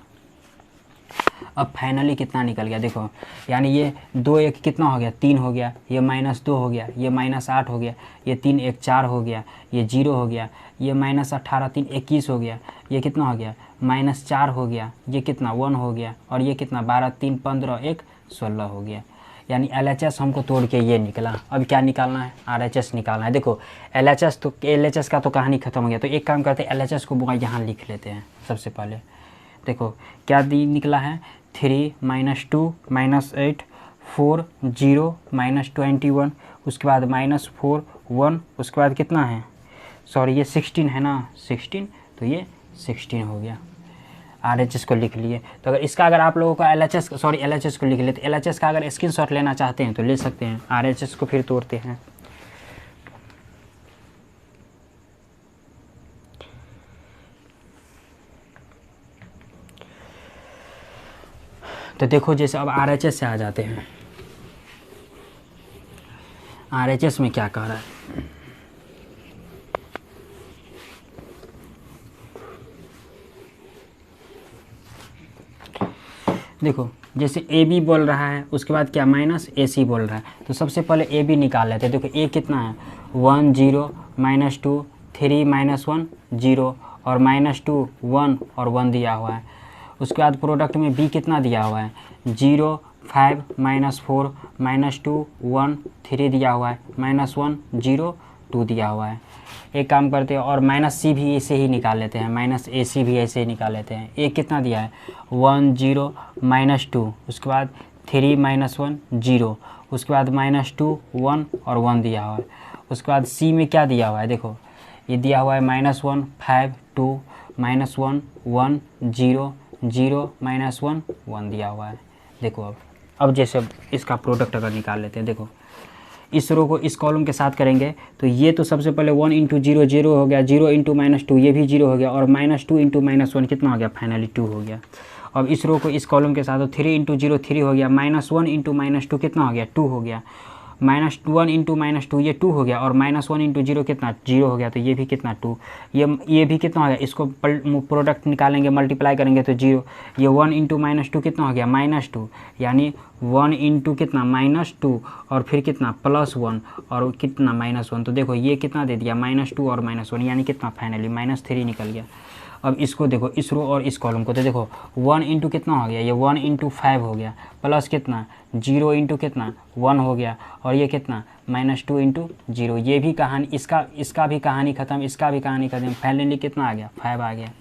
अब फाइनली कितना निकल गया देखो, यानी ये 2 1 कितना हो गया, 3 हो गया, ये -2 हो गया, ये -8 हो गया, ये 3 1 4 हो गया, ये 0 हो गया, ये -18 3 21 हो गया, ये कितना हो गया, -4 हो गया, ये कितना 1 हो गया, और ये कितना 12 3 15 1 16 हो गया। यानी LHS हमको तोड़ के ये निकला। अब क्या निकालना है, RHS निकालना है। देखो LHS का तो कहानी ख़त्म हो गया, तो एक काम करते हैं LHS को यहाँ लिख लेते हैं सबसे पहले। देखो क्या निकला है, 3 -2 -8 4 0 -21, उसके बाद -4 1, उसके बाद कितना है, सॉरी ये 16 है ना, 16, तो ये 16 हो गया। RHS को लिख लिए। तो अगर इसका अगर आप लोगों को LHS को लिख ले, तो LHS का अगर स्क्रीनशॉट लेना चाहते हैं तो ले सकते हैं। RHS को फिर तोड़ते हैं। तो देखो जैसे अब RHS से आ जाते हैं। RHS में क्या कह रहा है, देखो जैसे AB बोल रहा है, उसके बाद क्या -AC बोल रहा है, तो सबसे पहले AB निकाल लेते हैं। देखो A कितना है, 1 0 -2 3 -1 0, और -2 1 और 1 दिया हुआ है। उसके बाद प्रोडक्ट में B कितना दिया हुआ है, 0 5 -4 -2 1 3 दिया हुआ है, -1 0 2 दिया हुआ है। एक काम करते हैं और -C भी ऐसे ही निकाल लेते हैं, -AC भी ऐसे ही निकाल लेते हैं। A कितना दिया है, 1 0 -2, उसके बाद 3 -1 0, उसके बाद -2 1 और 1 दिया हुआ है। उसके बाद C में क्या दिया हुआ है, देखो ये दिया हुआ है -1 5 2 -1 1 0 0 -1 1 दिया हुआ है। देखो अब जैसे इसका प्रोडक्ट अगर निकाल लेते हैं, देखो इस रो को इस कॉलम के साथ करेंगे तो ये तो सबसे पहले 1 इंटू 0 0 हो गया, 0 इंटू -2 ये भी 0 हो गया, और -2 इंटू -1 कितना हो गया, फाइनली 2 हो गया। अब इस रो को इस कॉलम के साथ तो 3 इंटू 0 3 हो गया, -1 इंटू -2 कितना हो गया, 2 हो गया, -1 इंटू -2 ये 2 हो गया, और -1 इंटू 0 कितना 0 हो गया, तो ये भी कितना 2, ये भी कितना हो गया। इसको प्रोडक्ट निकालेंगे मल्टीप्लाई करेंगे तो 0, ये 1 इंटू -2 कितना हो गया, -2, यानी 1 इंटू कितना -2 और फिर कितना +1 और कितना -1, तो देखो ये कितना दे दिया, -2 और -1, यानी कितना फाइनली -3 निकल गया। अब इसको देखो इस रो और इस कॉलम को, तो देखो 1 इंटू कितना हो गया, ये 1 इंटू 5 हो गया, प्लस कितना 0 इंटू कितना 1 हो गया, और ये कितना -2 इंटू 0, ये भी कहानी इसका भी कहानी ख़त्म, इसका भी कहानी ख़त्म, फाइनली कितना आ गया, 5 आ गया।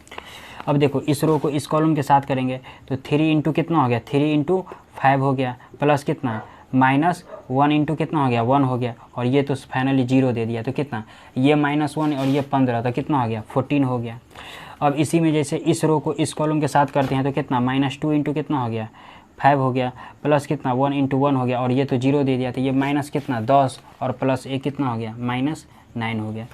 अब देखो इस रो को इस कॉलम के साथ करेंगे तो 3 इंटू कितना हो गया, 3 इंटू 5 हो गया, प्लस कितना -1 इंटू कितना हो गया, 1 हो गया, और ये तो फाइनली 0 दे दिया, तो कितना ये -1 और ये 15, तो कितना हो गया 14 हो गया। अब इसी में जैसे इस रो को इस कॉलम के साथ करते हैं तो कितना -2 इंटू कितना हो गया 5 हो गया, प्लस कितना 1 इंटू 1 हो गया, और ये तो 0 दे दिया, तो ये माइनस कितना 10 और प्लस एक कितना हो गया -9 हो गया।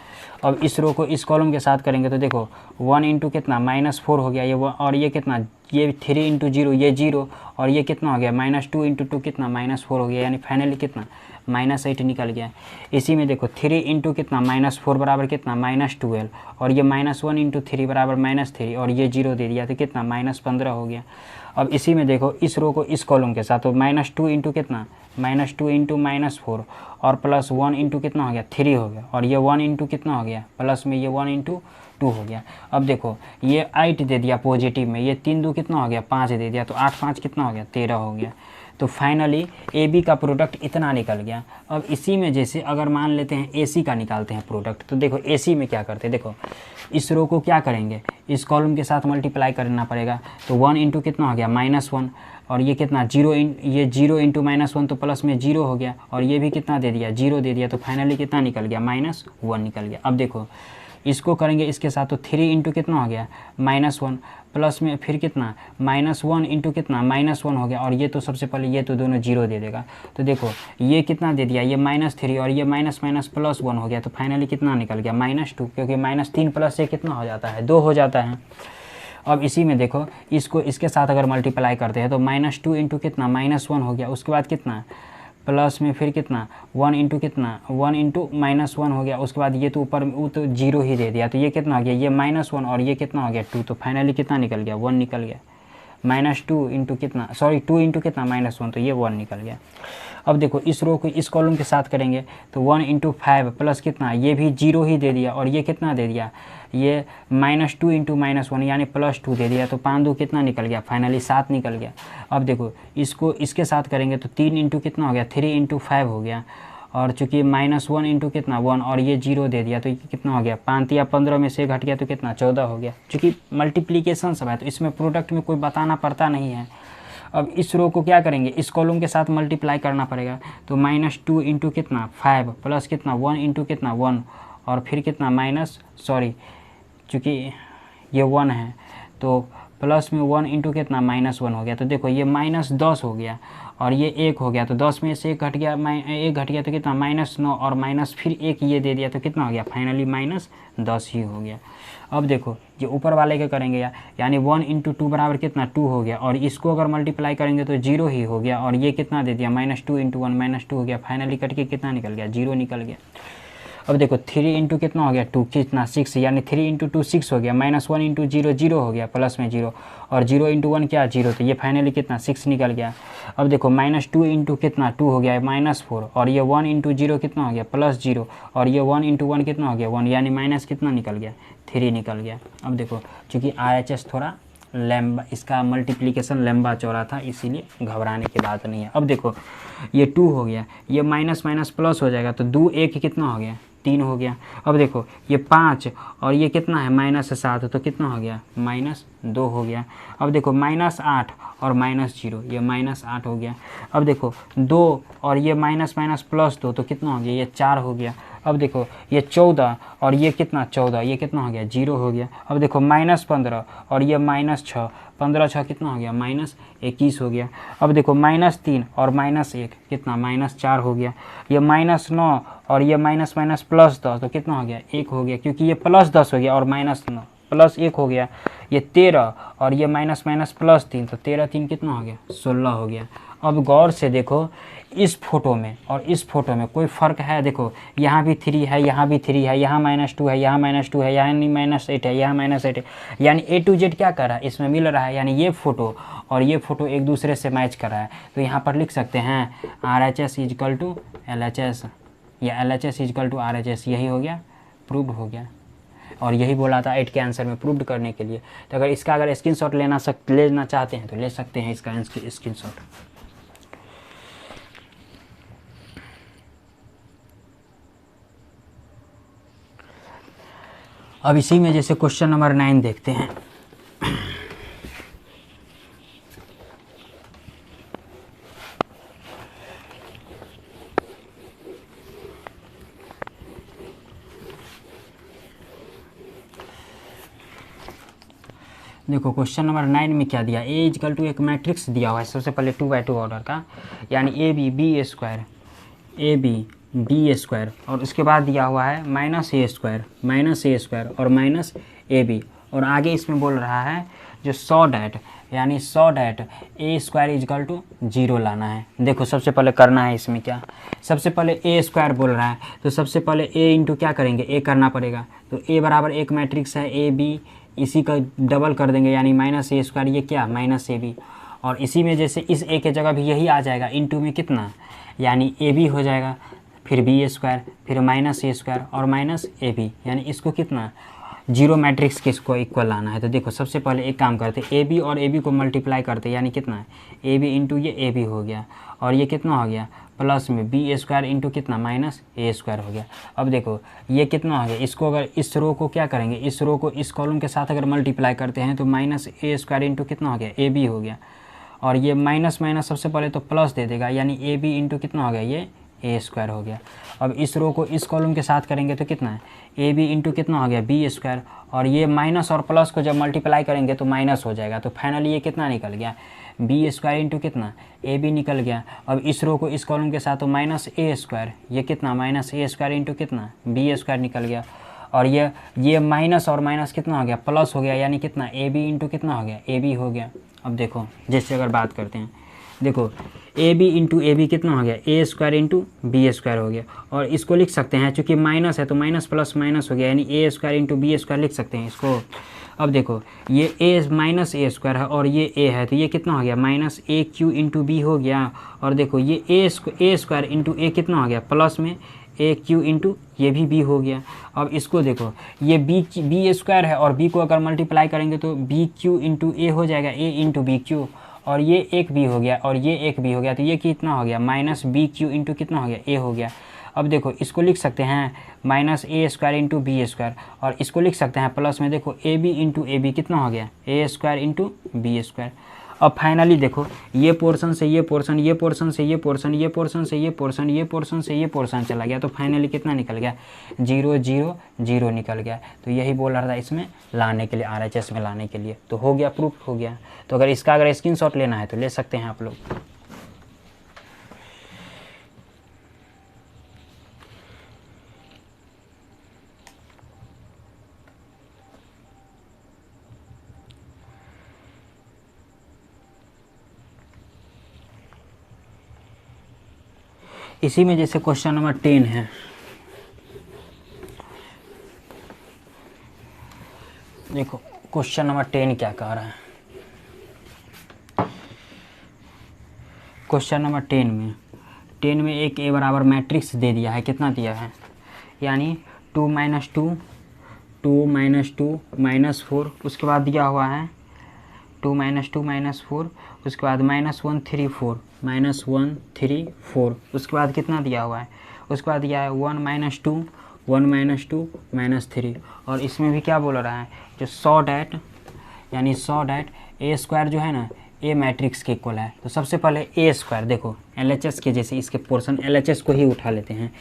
अब इस रो को इस कॉलम के साथ करेंगे तो देखो 1 इंटू कितना -4 हो गया, ये और ये कितना, ये 3 इंटू 0 ये 0, और ये कितना हो गया -2 इंटू 2 कितना -4 हो गया, यानी फाइनली कितना -8 निकल गया। इसी में देखो 3 इंटू कितना -4 बराबर कितना -12, और ये -1 इंटू 3 बराबर -3, और ये 0 दे दिया, तो कितना -15 हो गया। अब इसी में देखो इस रो को इस कॉलम के साथ तो -2 इंटू कितना -2 इंटू -4 और प्लस 1 इंटू कितना हो गया 3 हो गया, और ये 1 इंटू कितना हो गया प्लस में ये 1 इंटू 2 हो गया। अब देखो ये 8 दे दिया पॉजिटिव में, ये 3 2 कितना हो गया 5 दे दिया, तो 8 5 कितना हो गया 13 हो गया। तो फाइनली ए बी का प्रोडक्ट इतना निकल गया। अब इसी में जैसे अगर मान लेते हैं ए सी का निकालते हैं प्रोडक्ट, तो देखो ए सी में क्या करते हैं, देखो इस रो को क्या करेंगे, इस कॉलम के साथ मल्टीप्लाई करना पड़ेगा। तो 1 इंटू कितना हो गया -1, और ये कितना ये 0 इंटू -1 तो प्लस में 0 हो गया, और ये भी कितना दे दिया 0 दे दिया, तो फाइनली कितना निकल गया -1 निकल गया। अब देखो इसको करेंगे इसके साथ, तो 3 इंटू कितना हो गया -1, प्लस में फिर कितना -1 इंटू कितना -1 हो गया, और ये तो सबसे पहले ये तो दोनों 0 दे देगा। तो देखो ये कितना दे दिया, ये -3 और ये माइनस प्लस 1 हो गया, तो फाइनली कितना निकल गया -2, क्योंकि -3 प्लस से कितना हो जाता है 2 हो जाता है। अब इसी में देखो इसको इसके साथ अगर मल्टीप्लाई करते हैं तो -2 इंटू कितना -1 हो गया, उसके बाद कितना प्लस में फिर कितना 1 इंटू कितना 1 इंटू -1 हो गया, उसके बाद ये तो ऊपर वो तो 0 ही दे दिया, तो ये कितना हो गया ये -1 और ये कितना हो गया 2, तो फाइनली कितना निकल गया 1 निकल गया। -2 इंटू कितना 2 इंटू कितना -1, तो ये 1 निकल गया। अब देखो इस रो को इस कॉलम के साथ करेंगे तो 1 इंटू 5 प्लस कितना ये भी 0 ही दे दिया, और ये कितना दे दिया ये -2 इंटू -1 यानी +2 दे दिया, तो 5 2 कितना निकल गया फाइनली 7 निकल गया। अब देखो इसको इसके साथ करेंगे तो 3 इंटू कितना हो गया 3 इंटू 5 हो गया, और चूँकि -1 इंटू कितना 1 और ये 0 दे दिया, तो ये कितना हो गया 5 या 15 में से घट गया तो कितना 14 हो गया। चूँकि मल्टीप्लिकेशन सब है तो इसमें प्रोडक्ट में कोई बताना पड़ता नहीं है। अब इस रो को क्या करेंगे इस कॉलम के साथ मल्टीप्लाई करना पड़ेगा, तो -2 इंटू कितना 5 प्लस कितना 1 इंटू कितना 1 और फिर कितना चूँकि ये 1 है तो प्लस में 1 इंटू कितना -1 हो गया, तो देखो ये -10 हो गया और ये 1 हो गया, तो 10 में से 1 घट गया, 1 घट गया तो कितना -9 और माइनस फिर 1 ये दे दिया, तो कितना हो गया फाइनली -10 ही हो गया। अब देखो ये ऊपर वाले के करेंगे यानी 1 इंटू 2 बराबर कितना 2 हो गया, और इसको अगर मल्टीप्लाई करेंगे तो 0 ही हो गया, और ये कितना दे दिया -2 इंटू 1 -2 हो गया, फाइनली कट के कितना निकल गया 0 निकल गया। अब देखो 3 इंटू कितना हो गया 2 कितना 6 यानी 3 इंटू 2 6 हो गया, -1 इंटू 0 0 हो गया, प्लस में 0 और 0 इंटू 1 क्या 0, तो ये फाइनली कितना 6 निकल गया। अब देखो -2 इंटू कितना 2 हो गया -4 और ये 1 इंटू 0 कितना हो गया +0 और ये 1 इंटू 1 कितना हो गया 1 यानी माइनस कितना निकल गया 3 निकल गया। अब देखो चूँकि RHS थोड़ा लंबा इसका मल्टीप्लिकेशन लंबा चौड़ा था इसीलिए घबराने की बात नहीं है। अब देखो ये 2 हो गया, ये माइनस माइनस प्लस हो जाएगा तो 2 1 कितना हो गया 3 हो गया। अब देखो ये 5 और ये कितना है -7 तो कितना हो गया -2 हो गया। अब देखो -8 और -0 ये -8 हो गया। अब देखो 2 और ये माइनस +2 तो कितना हो गया ये 4 हो गया। अब देखो ये 14 और ये कितना 14 ये कितना हो गया 0 हो गया। अब देखो -15 और ये -6 15 6 कितना हो गया -21 हो गया। अब देखो -3 और -1 कितना -4 हो गया। ये -9 और ये +10 तो कितना हो गया 1 हो गया, क्योंकि ये +10 हो गया और -9 +1 हो गया। ये 13 और ये +3 तो 13 3 कितना हो गया 16 हो गया। अब गौर से देखो इस फोटो में और इस फोटो में कोई फ़र्क है, देखो यहाँ भी 3 है यहाँ भी 3 है, यहाँ -2 है यहाँ -2 है, यहाँ -8 है यहाँ -8 है, यानी A to Z क्या कर रहा है इसमें मिल रहा है, यानी ये फ़ोटो और ये फ़ोटो एक दूसरे से मैच कर रहा है। तो यहाँ पर लिख सकते हैं RHS इजकल टू LHS या LHS इजकल टू RHS, यही हो गया प्रूव्ड हो गया। और यही बोला था 8 के आंसर में प्रूव्ड करने के लिए। तो अगर इसका अगर स्क्रीनशॉट लेना चाहते हैं तो ले सकते हैं इसका स्क्रीनशॉट। अब इसी में जैसे क्वेश्चन नंबर 9 देखते हैं। देखो क्वेश्चन नंबर 9 में क्या दिया, A इजकल टू एक मैट्रिक्स दिया हुआ है सबसे पहले 2x2 ऑर्डर का, यानी AB B स्क्वायर और उसके बाद दिया हुआ है -a स्क्वायर और -ab, और आगे इसमें बोल रहा है जो 100 डैट यानी 100 that A square equal to 0 लाना है। देखो सबसे पहले करना है इसमें क्या, सबसे पहले A स्क्वायर बोल रहा है तो सबसे पहले A इंटू क्या करेंगे A करना पड़ेगा। तो A बराबर एक मैट्रिक्स है AB, इसी का डबल कर देंगे यानी -a स्क्वायर ये क्या -ab, और इसी में जैसे इस A के जगह भी यही आ जाएगा इंटू में कितना यानी AB हो जाएगा, फिर B स्क्वायर फिर -a स्क्वायर और -ab, यानी इसको कितना जीरो मैट्रिक्स किसको इक्वल लाना है। तो देखो सबसे पहले एक काम करते, ए बी और ए बी को मल्टीप्लाई करते, यानी कितना है ए बी इंटू ये ए बी हो गया, और ये कितना हो गया प्लस में बी स्क्वायर इंटू कितना माइनस ए स्क्वायर हो गया। अब देखो ये कितना हो गया, इसको अगर इस रो को क्या करेंगे, इस रो को इस कॉलम के साथ अगर मल्टीप्लाई करते हैं तो माइनस ए स्क्वायर इंटू कितना हो गया ए बी हो गया, और ये माइनस माइनस सबसे पहले तो प्लस दे देगा, यानी ए बी इंटू कितना हो गया ये ए स्क्वायर हो गया। अब इस रो को इस कॉलम के साथ करेंगे तो कितना है ए बी इंटू कितना हो गया बी स्क्वायर, और ये माइनस और प्लस को जब मल्टीप्लाई करेंगे तो माइनस हो जाएगा, तो फाइनली ये कितना निकल गया बी स्क्वायर इंटू कितना ए बी निकल गया। अब इस रो को इस कॉलम के साथ तो माइनस ए स्क्वायर, ये कितना माइनस ए स्क्वायर इंटू कितना बी स्क्वायर निकल गया, और ये माइनस और माइनस कितना हो गया प्लस हो गया, यानी कितना ए बी इंटू कितना हो गया ए बी हो गया। अब देखो जैसे अगर बात करते हैं, देखो A B into A B कितना हो गया A square into B square हो गया, और इसको लिख सकते हैं चूँकि माइनस है तो माइनस प्लस माइनस हो गया, यानी ए स्क्वायर इंटू बी स्क्वायर लिख सकते हैं इसको। अब देखो ये ए माइनस ए स्क्वायर है और ये ए है, तो ये कितना हो गया माइनस ए क्यू इंटू बी हो गया, और देखो ये ए स्क्वायर इंटू ए कितना हो गया प्लस में ए क्यू इंटू ये भी बी हो गया। अब इसको देखो ये बी स्क्वायर है और बी को अगर मल्टीप्लाई करेंगे तो बी क्यू इंटू ए हो जाएगा ए इंटू बी क्यू, और ये एक बी हो गया और ये एक बी हो गया, तो ये कितना हो गया माइनस बी क्यू इंटू कितना हो गया ए हो गया। अब देखो इसको लिख सकते हैं minus A square into B square, और इसको लिख सकते हैं प्लस में देखो A B into A B कितना हो गया A square into B square. अब फाइनली देखो ये पोर्शन से ये पोर्शन, ये पोर्शन से ये पोर्शन, ये पोर्शन से ये पोर्शन, ये पोर्शन से ये पोर्शन चला गया, तो फाइनली कितना निकल गया 0 0 0 निकल गया। तो यही बोल रहा था इसमें लाने के लिए, RHS में लाने के लिए, तो हो गया प्रूफ हो गया। तो अगर इसका अगर स्क्रीनशॉट लेना है तो ले सकते हैं आप लोग। इसी में जैसे क्वेश्चन नंबर 10 है, देखो क्वेश्चन नंबर 10 क्या कह रहा है। क्वेश्चन नंबर 10 में एक ए बराबर मैट्रिक्स दे दिया है, कितना दिया है यानी 2 - 2 2 - 2 -4, उसके बाद दिया हुआ है 2 - 2 -4, उसके बाद -1 3 4 -1 3 4, उसके बाद कितना दिया हुआ है, उसके बाद दिया है 1 - 2 1 - 2 -3, और इसमें भी क्या बोल रहा है जो सॉ डैट ए स्क्वायर जो है ना ए मैट्रिक्स के इक्वल है। तो सबसे पहले ए स्क्वायर देखो LHS के जैसे इसके पोर्शन LHS को ही उठा लेते हैं,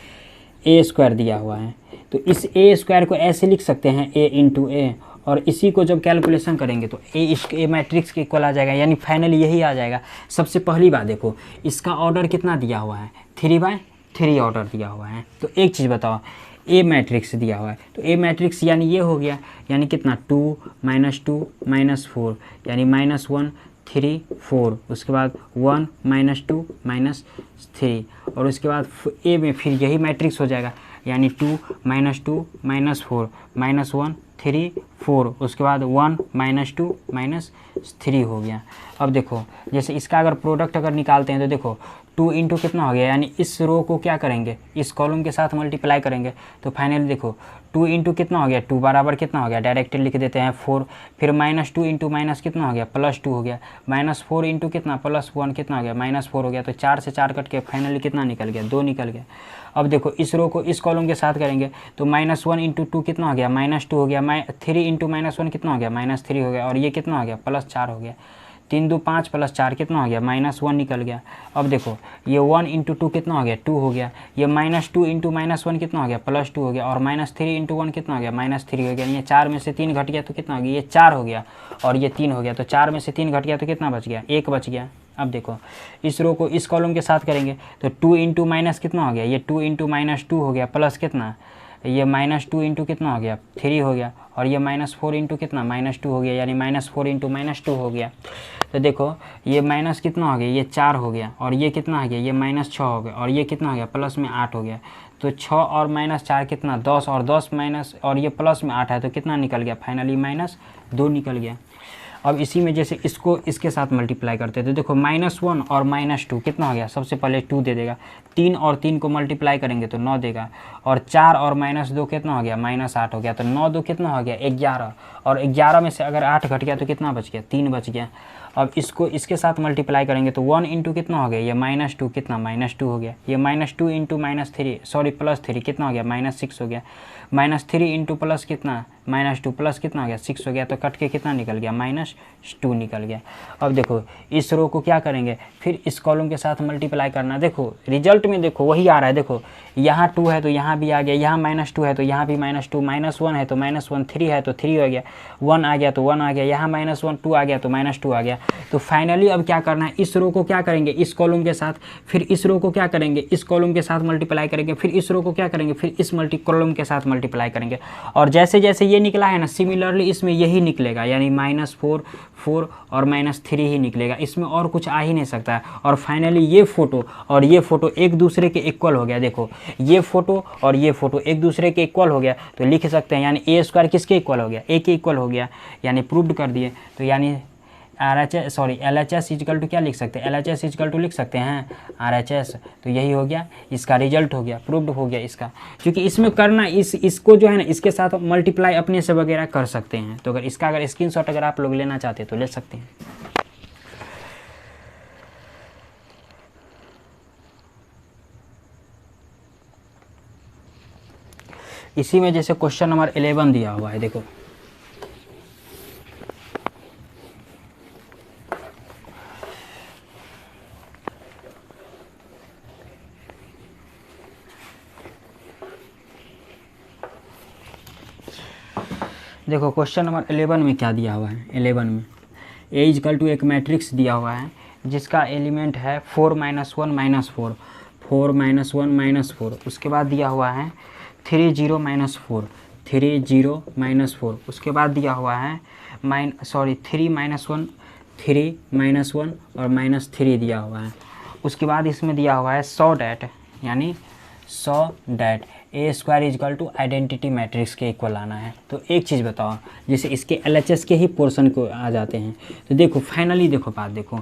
ए स्क्वायर दिया हुआ है तो इस ए स्क्वायर को ऐसे लिख सकते हैं ए इंटू ए, और इसी को जब कैलकुलेशन करेंगे तो ए मैट्रिक्स के इक्वल आ जाएगा, यानी फाइनली यही आ जाएगा। सबसे पहली बात देखो इसका ऑर्डर कितना दिया हुआ है 3/3 ऑर्डर दिया हुआ है। तो एक चीज़ बताओ ए मैट्रिक्स दिया हुआ है तो ए मैट्रिक्स यानी ये हो गया, यानी कितना 2 - 2 -4 यानी -1 3 4, उसके बाद 1 - 2 -3, और उसके बाद ए में फिर यही मैट्रिक्स हो जाएगा, यानी 2 - 2 -4 -1 3 4, उसके बाद 1 - 2 -3 हो गया। अब देखो जैसे इसका अगर प्रोडक्ट अगर निकालते हैं तो देखो 2 इंटू कितना हो गया, यानी इस रो को क्या करेंगे इस कॉलम के साथ मल्टीप्लाई करेंगे, तो फाइनली देखो 2 इंटू कितना हो गया 2 बराबर कितना हो गया डायरेक्टली लिख देते हैं 4, फिर -2 इंटू माइनस कितना हो गया +2 हो गया, -4 इंटू कितना +1 कितना हो गया -4 हो गया, तो 4 से 4 कट के फाइनली कितना निकल गया 2 निकल गया। अब देखो इस रो को इस कॉलम के साथ करेंगे तो -1 इंटू 2 कितना हो गया -2 हो गया, 3 इंटू -1 कितना हो गया -3 हो गया, और ये कितना हो गया +4 हो गया, 3 2 5 + 4 कितना हो गया -1 निकल गया। अब देखो ये 1 इंटू 2 कितना हो गया 2 हो गया, ये -2 इंटू -1 कितना हो गया +2 हो गया, और -3 इंटू 1 कितना हो गया -3 हो गया, ये 4 में से 3 घट गया तो कितना हो गया ये 4 हो गया, और ये 3 हो गया, तो 4 में से 3 घट गया तो कितना बच गया 1 बच गया। अब देखो इस रो को इस कॉलम के साथ करेंगे तो 2 इंटू माइनस कितना हो गया, ये 2 इंटू -2 हो गया, प्लस कितना ये -2 इंटू कितना हो गया 3 हो गया, और ये -4 इंटू कितना -2 हो गया, यानी -4 इंटू -2 हो गया। तो देखो ये माइनस कितना हो गया ये 4 हो गया, और ये कितना हो गया ये -6 हो गया, और ये कितना हो गया प्लस में 8 हो गया। तो 6 और -4 कितना 10, और 10 माइनस और ये प्लस में 8 है तो कितना निकल गया फाइनली -2 निकल गया। अब इसी में जैसे इसको इसके साथ मल्टीप्लाई करते हैं तो देखो -1 और -2 कितना हो गया, सबसे पहले 2 दे देगा, 3 और 3 को मल्टीप्लाई करेंगे तो 9 देगा, और 4 और -2 कितना हो गया, -8 हो गया, तो 9 2 कितना हो गया 11, और 11 में से अगर 8 घट गया तो कितना बच गया, 3 बच गया। अब इसको इसके साथ मल्टीप्लाई करेंगे तो 1 इंटू कितना हो गया, ये -2 कितना -2 हो गया, ये -2 इंटू -3 सॉरी +3 कितना हो गया, -6 हो गया, -3 इंटू प्लस कितना -2 प्लस कितना हो गया 6 हो गया, तो कट के कितना निकल गया -2 निकल गया। अब देखो इस रो को क्या करेंगे, फिर इस कॉलम के साथ मल्टीप्लाई करना, देखो रिजल्ट में देखो वही आ रहा है, देखो यहाँ 2 है तो यहाँ भी आ गया, यहाँ -2 है तो यहाँ भी -2, -1 है तो -1, 3 है तो 3 हो गया, 1 आ गया तो 1 आ गया, यहाँ -1 2 आ गया तो -2 आ गया। तो फाइनली अब क्या करना है, इस रो को क्या करेंगे इस कॉलम के साथ, फिर इस रो को क्या करेंगे इस कॉलम के साथ मल्टीप्लाई करेंगे, फिर इस रो को क्या करेंगे फिर इस कॉलम के साथ मल्टीप्लाई करेंगे, और जैसे जैसे ये निकला है ना सिमिलरली इसमें यही निकलेगा, यानी -4 4 और -3 ही निकलेगा, इसमें और कुछ आ ही नहीं सकता है। और फाइनली ये फोटो और ये फोटो एक दूसरे के इक्वल हो गया, देखो ये फोटो और ये फोटो एक दूसरे के इक्वल हो गया, तो लिख सकते हैं यानी a² किसके इक्वल हो गया, a के इक्वल हो गया, यानी प्रूव्ड कर दिए। तो यानी LHS इजकल टू क्या लिख सकते हैं, LHS इजकल टू लिख सकते हैं RHS, तो यही हो गया, इसका रिजल्ट हो गया, प्रूव्ड हो गया इसका। क्योंकि इसमें करना इसको जो है ना इसके साथ मल्टीप्लाई अपने से वगैरह कर सकते हैं, तो अगर इसका अगर स्क्रीनशॉट अगर आप लोग लेना चाहते हैं तो ले सकते हैं। इसी में जैसे क्वेश्चन नंबर 11 दिया हुआ है, देखो देखो क्वेश्चन नंबर 11 में क्या दिया हुआ है, 11 में a इजकल टू एक मैट्रिक्स दिया हुआ है जिसका एलिमेंट है 4 - 1 - 4, 4 - 1 - 4, उसके बाद दिया हुआ है 3 0 - 4, 3 0 - 4, उसके बाद दिया हुआ है 3 - 1 3 - 1 और -3 दिया हुआ है। उसके बाद इसमें दिया हुआ है 100 डैट, यानी 100 that a² equal to identity matrix के इक्वल आना है। तो एक चीज़ बताओ, जैसे इसके LHS के ही पोर्शन को आ जाते हैं, तो देखो फाइनली देखो बात देखो,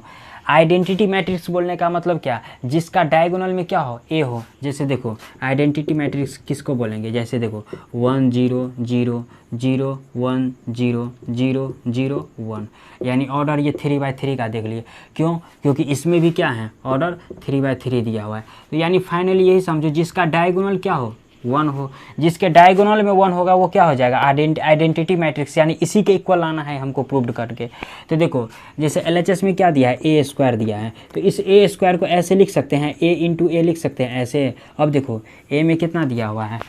आइडेंटिटी मैट्रिक्स बोलने का मतलब क्या, जिसका डायगोनल में क्या हो a हो। जैसे देखो आइडेंटिटी मैट्रिक्स किसको बोलेंगे, जैसे देखो 1 0 0 0 1 0 0 0 1, यानी ऑर्डर ये 3/3 का देख लिए, क्यों, क्योंकि इसमें भी क्या है ऑर्डर 3/3 दिया हुआ है। तो यानी फाइनली यही समझो जिसका डायगोनल क्या हो 1 हो, जिसके डायगोनल में 1 होगा वो क्या हो जाएगा आइडेंटिटी मैट्रिक्स, यानी इसी के इक्वल आना है हमको प्रूव्ड करके। तो देखो जैसे LHS में क्या दिया है a² दिया है, तो इस a² को ऐसे लिख सकते हैं a इंटू a लिख सकते हैं ऐसे। अब देखो a में कितना दिया हुआ है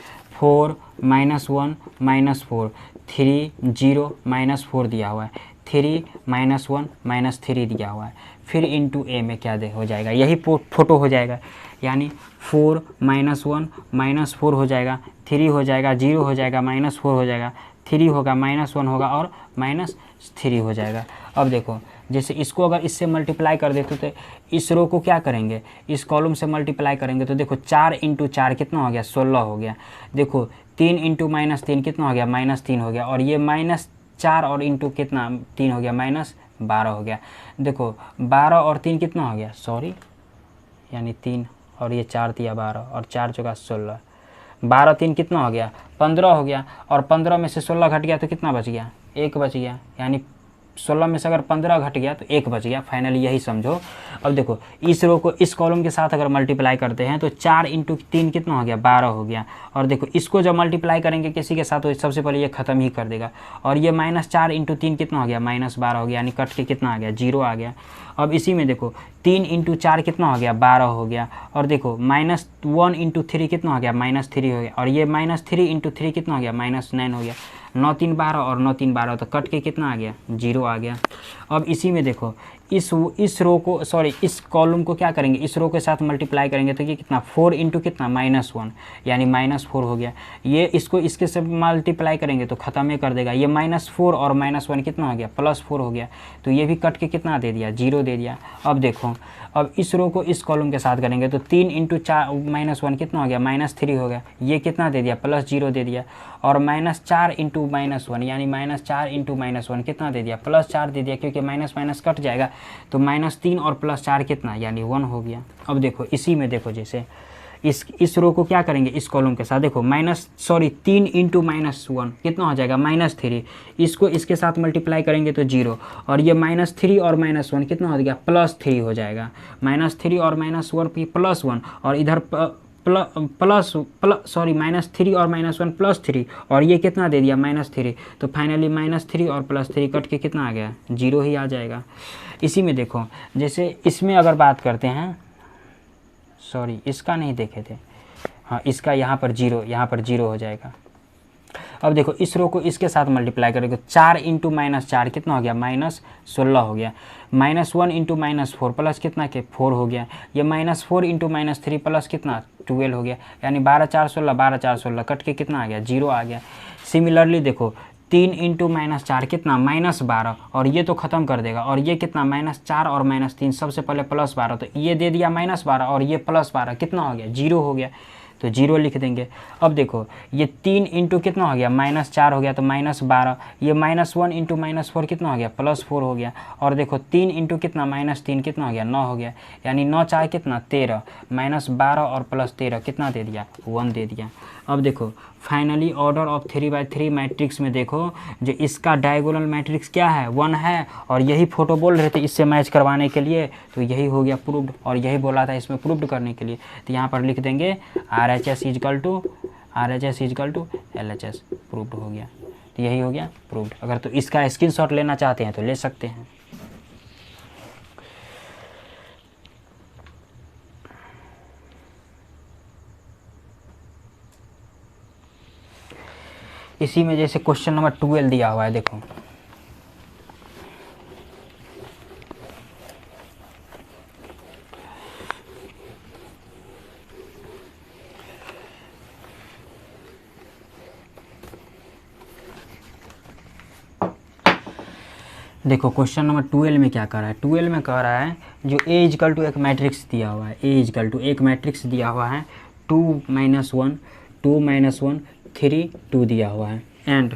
4 - 1 - 4, 3 0 - 4 दिया हुआ है, 3 - 1 - 3 दिया हुआ है, फिर इंटू a में क्या हो जाएगा, यही फोटो हो जाएगा, यानी 4 - 1 - 4 हो जाएगा, 3 हो जाएगा, 0 हो जाएगा, -4 हो जाएगा, 3 होगा, -1 होगा और -3 हो जाएगा। अब देखो जैसे इसको अगर इससे मल्टीप्लाई कर देते तो इस रो को क्या करेंगे इस कॉलम से मल्टीप्लाई करेंगे, तो देखो 4 इंटू 4 कितना हो गया 16 हो गया, देखो 3 इंटू -3 कितना हो गया -3 हो गया, और ये -4 और इंटू कितना 3 हो गया -12 हो गया। देखो 12 और 3 कितना हो गया यानी 3 और ये 4 दिया 12 और 4 चौका 16, 12 3 कितना हो गया 15 हो गया, और 15 में से 16 घट गया तो कितना बच गया 1 बच गया, यानी 16 में से अगर 15 घट गया तो 1 बच गया। फाइनली यही समझो। अब देखो इस रो को इस कॉलम के साथ अगर मल्टीप्लाई करते हैं तो 4 इंटू 3 कितना हो गया 12 हो गया, और देखो इसको जब मल्टीप्लाई करेंगे किसी के साथ तो सबसे पहले ये ख़त्म ही कर देगा, और ये -4 इंटू 3 कितना हो गया -12 हो गया, यानी कट के कितना आ गया 0 आ गया। अब इसी में देखो 3 इंटू 4 कितना हो गया 12 हो गया, और देखो -1 इंटू 3 कितना हो गया -3 हो गया, और ये -3 इंटू 3 कितना हो गया -9 हो गया, 9 3 12 और 9 3 12, तो कट के कितना आ गया 0 आ गया। अब इसी में देखो इस रो को सॉरी इस कॉलम को क्या करेंगे, इस रो के साथ मल्टीप्लाई करेंगे तो ये कितना 4 इंटू कितना -1 यानी -4 हो गया। ये इसको इसके से मल्टीप्लाई करेंगे तो ख़त्म ही कर देगा। ये -4 और -1 कितना हो गया, +4 हो गया। तो ये भी कट के कितना दे दिया, 0 दे दिया। अब देखो अब इस रो को इस कॉलम के साथ करेंगे तो 3 इंटू -1 कितना हो गया, -3 हो गया। ये कितना दे दिया, +0 दे दिया। और -4 इंटू -1 यानी -4 इंटू -1 कितना दे दिया, +4 दे दिया, क्योंकि माइनस माइनस कट जाएगा। तो -3 और +4 कितना यानी 1 हो गया। अब देखो इसी में देखो जैसे इस रो को क्या करेंगे, इस कॉलम के साथ देखो 3 इंटू -1 कितना हो जाएगा, -3। इसको इसके साथ मल्टीप्लाई करेंगे तो 0। और ये -3 और -1 कितना हो गया, +3 हो जाएगा। -3 और -1 पे +1 और इधर -3 और -1 +3 और ये कितना दे दिया, -3। तो फाइनली -3 और +3 कट के कितना आ गया, 0 ही आ जाएगा। इसी में देखो जैसे इसमें अगर बात करते हैं, सॉरी इसका नहीं देखे थे, हाँ इसका यहाँ पर 0 हो जाएगा। अब देखो इस रो को इसके साथ मल्टीप्लाई करेंगे 4 इंटू -4 कितना हो गया, -16 हो गया। -1 इंटू -4 प्लस कितना के 4 हो गया। ये -4 इंटू -3 प्लस कितना 12 हो गया। यानी 12 4 16 12 4 16 कट के कितना आ गया, 0 आ गया। सिमिलरली देखो 3 इंटू -4 कितना, -12 और ये तो ख़त्म कर देगा। और ये कितना, -4 और -3 सबसे पहले +12 तो ये दे दिया -12 और ये +12 कितना हो गया, 0 हो गया। तो 0 लिख देंगे। अब देखो ये 3 इंटू कितना हो गया, -4 हो गया तो -12। ये -1 इंटू -4 कितना हो गया, +4 हो गया। और देखो 3 इंटू कितना, -3 कितना हो गया, 9 हो गया। यानी 9 4 कितना 13, -12 और +13 कितना दे दिया, 1 दे दिया। अब देखो फाइनली ऑर्डर ऑफ 3/3 मैट्रिक्स में देखो जो इसका डायगोनल मैट्रिक्स क्या है, 1 है। और यही फोटो बोल रहे थे इससे मैच करवाने के लिए, तो यही हो गया प्रूव्ड। और यही बोला था इसमें प्रूव्ड करने के लिए। तो यहाँ पर लिख देंगे RHS equal to LHS, proved हो गया। तो यही हो गया प्रूव्ड। अगर तो इसका स्क्रीनशॉट लेना चाहते हैं तो ले सकते हैं। इसी में जैसे क्वेश्चन नंबर 12 दिया हुआ है, देखो देखो क्वेश्चन नंबर 12 में क्या कर रहा है। 12 में कह रहा है जो A इजकल टू एक मैट्रिक्स दिया हुआ है, A इजकल टू एक मैट्रिक्स दिया हुआ है 2 -1 2 -1 3 2 दिया हुआ है। एंड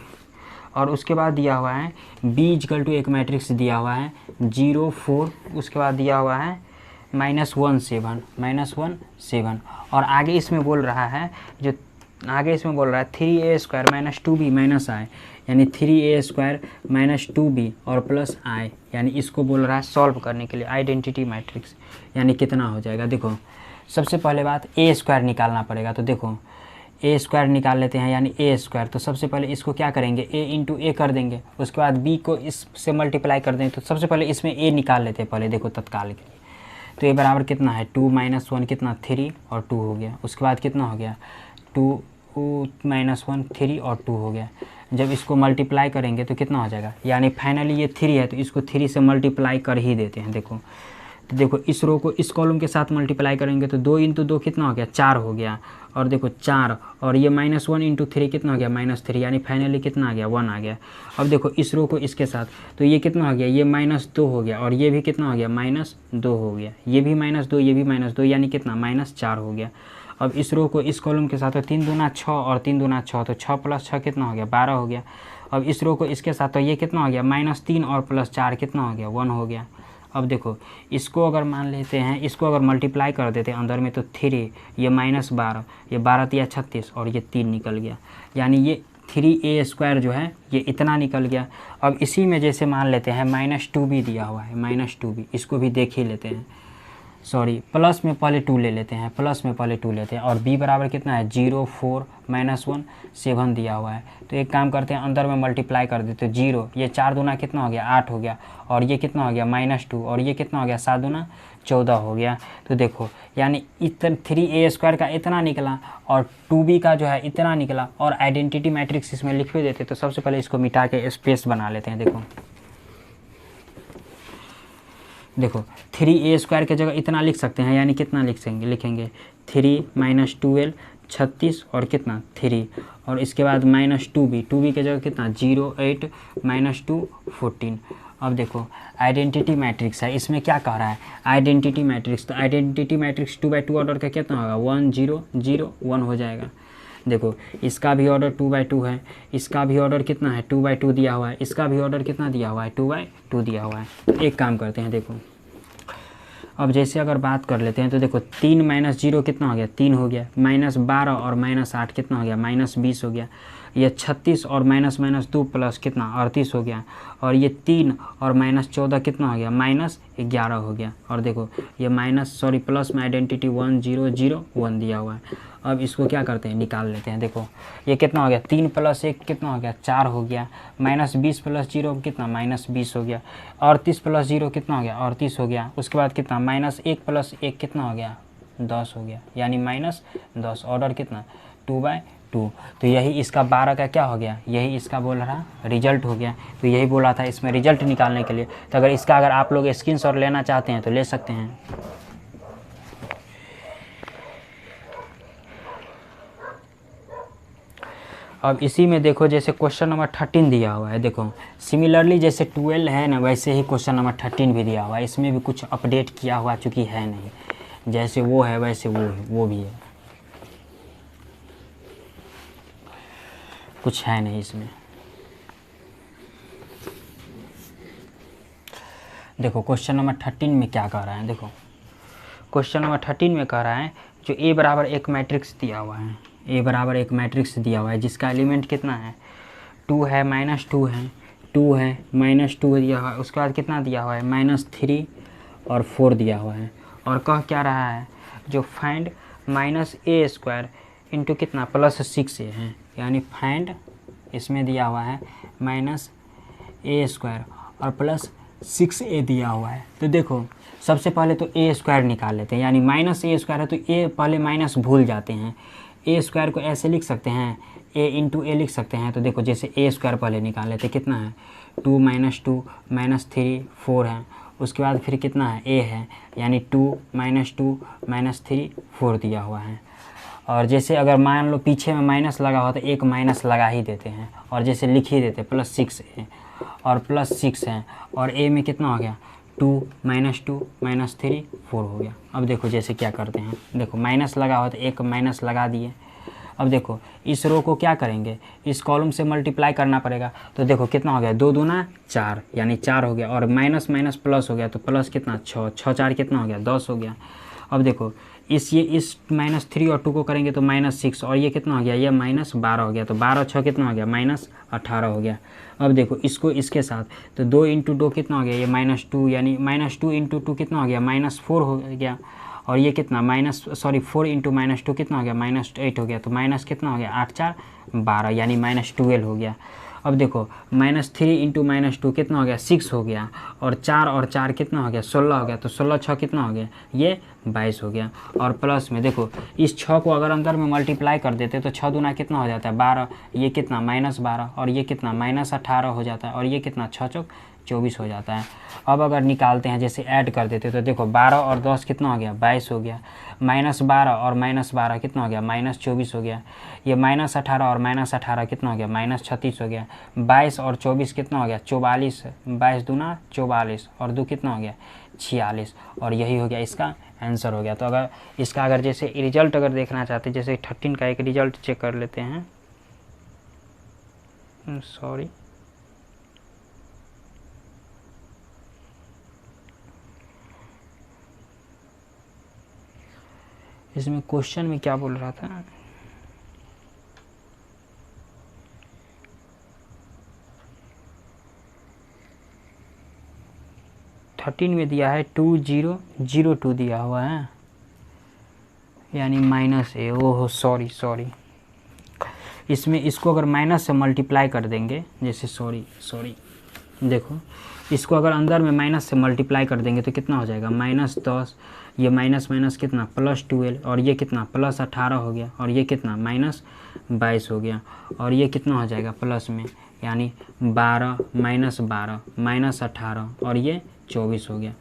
और उसके बाद दिया हुआ है B इजकल टू एक मैट्रिक्स दिया हुआ है 0 4, उसके बाद दिया हुआ है -1 7 और आगे इसमें बोल रहा है 3a² - 2b - i यानी 3a² - 2b और +i यानी इसको बोल रहा है सॉल्व करने के लिए आइडेंटिटी मैट्रिक्स। यानी कितना हो जाएगा, देखो सबसे पहले बात a² निकालना पड़ेगा। तो देखो a² निकाल लेते हैं यानी a²। तो सबसे पहले इसको क्या करेंगे, a इंटू a कर देंगे। उसके बाद b को इससे मल्टीप्लाई कर देंगे। तो सबसे पहले इसमें a निकाल लेते हैं पहले, देखो तत्काल के लिए। तो ये बराबर कितना है 2 - 1 कितना 3 और 2 हो गया। उसके बाद कितना हो गया 2 -1 3 और 2 हो गया। जब इसको मल्टीप्लाई करेंगे तो कितना हो जाएगा, यानी फाइनली ये 3 है तो इसको 3 से मल्टीप्लाई कर ही देते हैं। देखो तो देखो इस रो को इस कॉलम के साथ मल्टीप्लाई करेंगे तो 2 इंटू 2 कितना हो गया 4 हो गया। और देखो 4 और ये -1 इंटू 3 कितना हो गया -3 यानी फाइनली कितना आ गया 1 आ गया। अब देखो इस रो को इसके साथ तो ये कितना हो गया, ये -2 हो गया और ये भी कितना हो गया -2 हो गया। ये भी -2 ये भी -2 यानी कितना -4 हो गया। अब इस रो को इस कॉलम के साथ तो 3 दूना 6 और 3 दूना 6 तो 6 + 6 कितना हो गया 12 हो गया। अब इस रो को इसके साथ तो ये कितना हो गया -3 और +4 कितना हो गया 1 हो गया। अब देखो इसको अगर मान लेते हैं, इसको अगर मल्टीप्लाई कर देते हैं अंदर में तो 3 ये -12 ये 12 या 36 और ये 3 निकल गया। यानी ये 3a² जो है ये इतना निकल गया। अब इसी में जैसे मान लेते हैं -2b दिया हुआ है -2b, इसको भी देख ही लेते हैं। सॉरी प्लस में पहले 2 ले लेते हैं, और b बराबर कितना है 0 4 -1 7 दिया हुआ है। तो एक काम करते हैं अंदर में मल्टीप्लाई कर देते हैं 0 ये 4 दूना कितना हो गया 8 हो गया और ये कितना हो गया -2 और ये कितना हो गया 7 दूना 14 हो गया। तो देखो यानी 3a² का इतना निकला और 2b का जो है इतना निकला और आइडेंटिटी मैट्रिक्स इसमें लिख भी देते। तो सबसे पहले इसको मिटा के स्पेस बना लेते हैं। देखो देखो 3a² की जगह इतना लिख सकते हैं, यानी कितना लिखेंगे 3 माइनस 12 36 और कितना 3, और इसके बाद माइनस 2b की जगह कितना 0 8 माइनस 2 14। अब देखो आइडेंटिटी मैट्रिक्स है, इसमें क्या कह रहा है आइडेंटिटी मैट्रिक्स, तो आइडेंटिटी मैट्रिक्स 2×2 ऑर्डर का कितना होगा 1 0 0 1 हो जाएगा। देखो इसका भी ऑर्डर 2×2 है, इसका भी ऑर्डर कितना है 2×2 दिया हुआ है, इसका भी ऑर्डर कितना दिया हुआ है 2×2 दिया हुआ है। तो एक काम करते हैं, देखो अब जैसे अगर बात कर लेते हैं तो देखो 3 माइनस 0 कितना हो गया 3 हो गया, -12 और -8 कितना हो गया -20 हो गया, ये 36 और माइनस 2 प्लस कितना 38 हो गया, और ये 3 और -14 कितना हो गया -11 हो गया। और देखो ये प्लस में आइडेंटिटी 1 0 0 1 दिया हुआ है। अब इसको क्या करते हैं निकाल लेते हैं। देखो ये कितना हो गया 3 + 1 कितना हो गया 4 हो गया, -20 + 0 कितना -20 हो गया, 38 + 0 कितना हो गया 38 हो गया, उसके बाद कितना -1 + 1 कितना हो गया 10 हो गया, यानी -10। ऑर्डर कितना 2×2। तो यही इसका 12 का क्या हो गया, यही इसका बोल रहा रिजल्ट हो गया। तो यही बोला था इसमें रिजल्ट निकालने के लिए। तो अगर आप लोग स्क्रीनशॉट लेना चाहते हैं तो ले सकते हैं। अब इसी में देखो जैसे क्वेश्चन नंबर 13 दिया हुआ है, देखो सिमिलरली जैसे 12 है ना वैसे ही क्वेश्चन नंबर 13 भी दिया हुआ है। इसमें भी कुछ अपडेट किया हुआ चूँकि है नहीं, जैसे वो है वैसे वो भी है, कुछ है नहीं इसमें। देखो क्वेश्चन नंबर 13 में क्या कह रहा है, देखो क्वेश्चन नंबर 13 में कह रहा है जो A बराबर एक मैट्रिक्स दिया हुआ है, A बराबर एक मैट्रिक्स दिया हुआ है जिसका एलिमेंट कितना है 2 है -2 है 2 है -2 दिया हुआ है, उसके बाद कितना दिया हुआ है -3 और 4 दिया हुआ है। और कह क्या रहा है जो फाइंड -a² इंटू कितना +6a है, यानी फाइंड इसमें दिया हुआ है -a² और +6a दिया हुआ है। तो देखो सबसे पहले तो a² निकाल लेते हैं, यानी -a² है तो a पहले माइनस भूल जाते हैं, a² को ऐसे लिख सकते हैं a इंटू a लिख सकते हैं। तो देखो जैसे a² पहले निकाल लेते हैं, कितना है 2 - 2 -3 4 है, उसके बाद फिर कितना है a है, यानी 2 - 2 -3 4 दिया हुआ है। और जैसे अगर मान लो पीछे में माइनस लगा हुआ तो एक माइनस लगा ही देते हैं, और जैसे लिख ही देते +6a और +6 है, और a में कितना हो गया 2 - 2 -3 4 हो गया। अब देखो जैसे क्या करते हैं, देखो माइनस लगा हुआ तो एक माइनस लगा दिए। अब देखो इस रो को क्या करेंगे, इस कॉलम से मल्टीप्लाई करना पड़ेगा। तो देखो कितना हो गया 2 दूना 4, यानी 4 हो गया, और माइनस माइनस प्लस हो गया तो प्लस कितना 6 6 4 कितना हो गया 10 हो गया। अब देखो इस -3 और 2 को करेंगे तो -6, और ये कितना हो गया ये -12 हो गया, तो 12 6 कितना हो गया -18 हो गया। अब देखो इसको इसके साथ तो 2 × 2 कितना हो गया ये -2, यानी -2 × 2 कितना हो गया -4 हो गया, और ये कितना 4 × -2 कितना हो गया -8 हो गया, तो माइनस कितना हो गया 8 4 12, यानी -12 हो गया। अब देखो -3 × -2 कितना हो गया 6 हो गया, और 4 और 4 कितना हो गया 16 हो गया, तो 16 6 कितना हो गया ये 22 हो गया। और प्लस में देखो इस 6 को अगर अंदर में मल्टीप्लाई कर देते तो 6 दूना कितना हो जाता है 12, ये कितना -12, और ये कितना -18 हो जाता है, और ये कितना 6 चौक 24 हो जाता है। अब अगर निकालते हैं जैसे ऐड कर देते तो देखो 12 और 10 कितना हो गया 22 हो गया, -12 और -12 कितना हो गया -24 हो गया, ये -18 और -18 कितना हो गया -36 हो गया, 22 और 24 कितना हो गया 44, 22 दूना 44 और 2 कितना हो गया 46, और यही हो गया इसका आंसर हो गया। तो अगर इसका जैसे रिजल्ट अगर देखना चाहते हैं, जैसे 13 का एक रिजल्ट चेक कर लेते हैं, सॉरी इसमें क्वेश्चन में क्या बोल रहा था, थर्टीन में दिया है 2002 दिया हुआ है, यानी -a। ओहो सॉरी इसमें इसको अगर माइनस से मल्टीप्लाई कर देंगे, जैसे सॉरी देखो इसको अगर अंदर में माइनस से मल्टीप्लाई कर देंगे तो कितना हो जाएगा -10, ये माइनस माइनस कितना +12, और ये कितना +18 हो गया, और ये कितना -22 हो गया, और ये कितना हो जाएगा प्लस में, यानी 12 -12 -18 और ये 24 हो गया।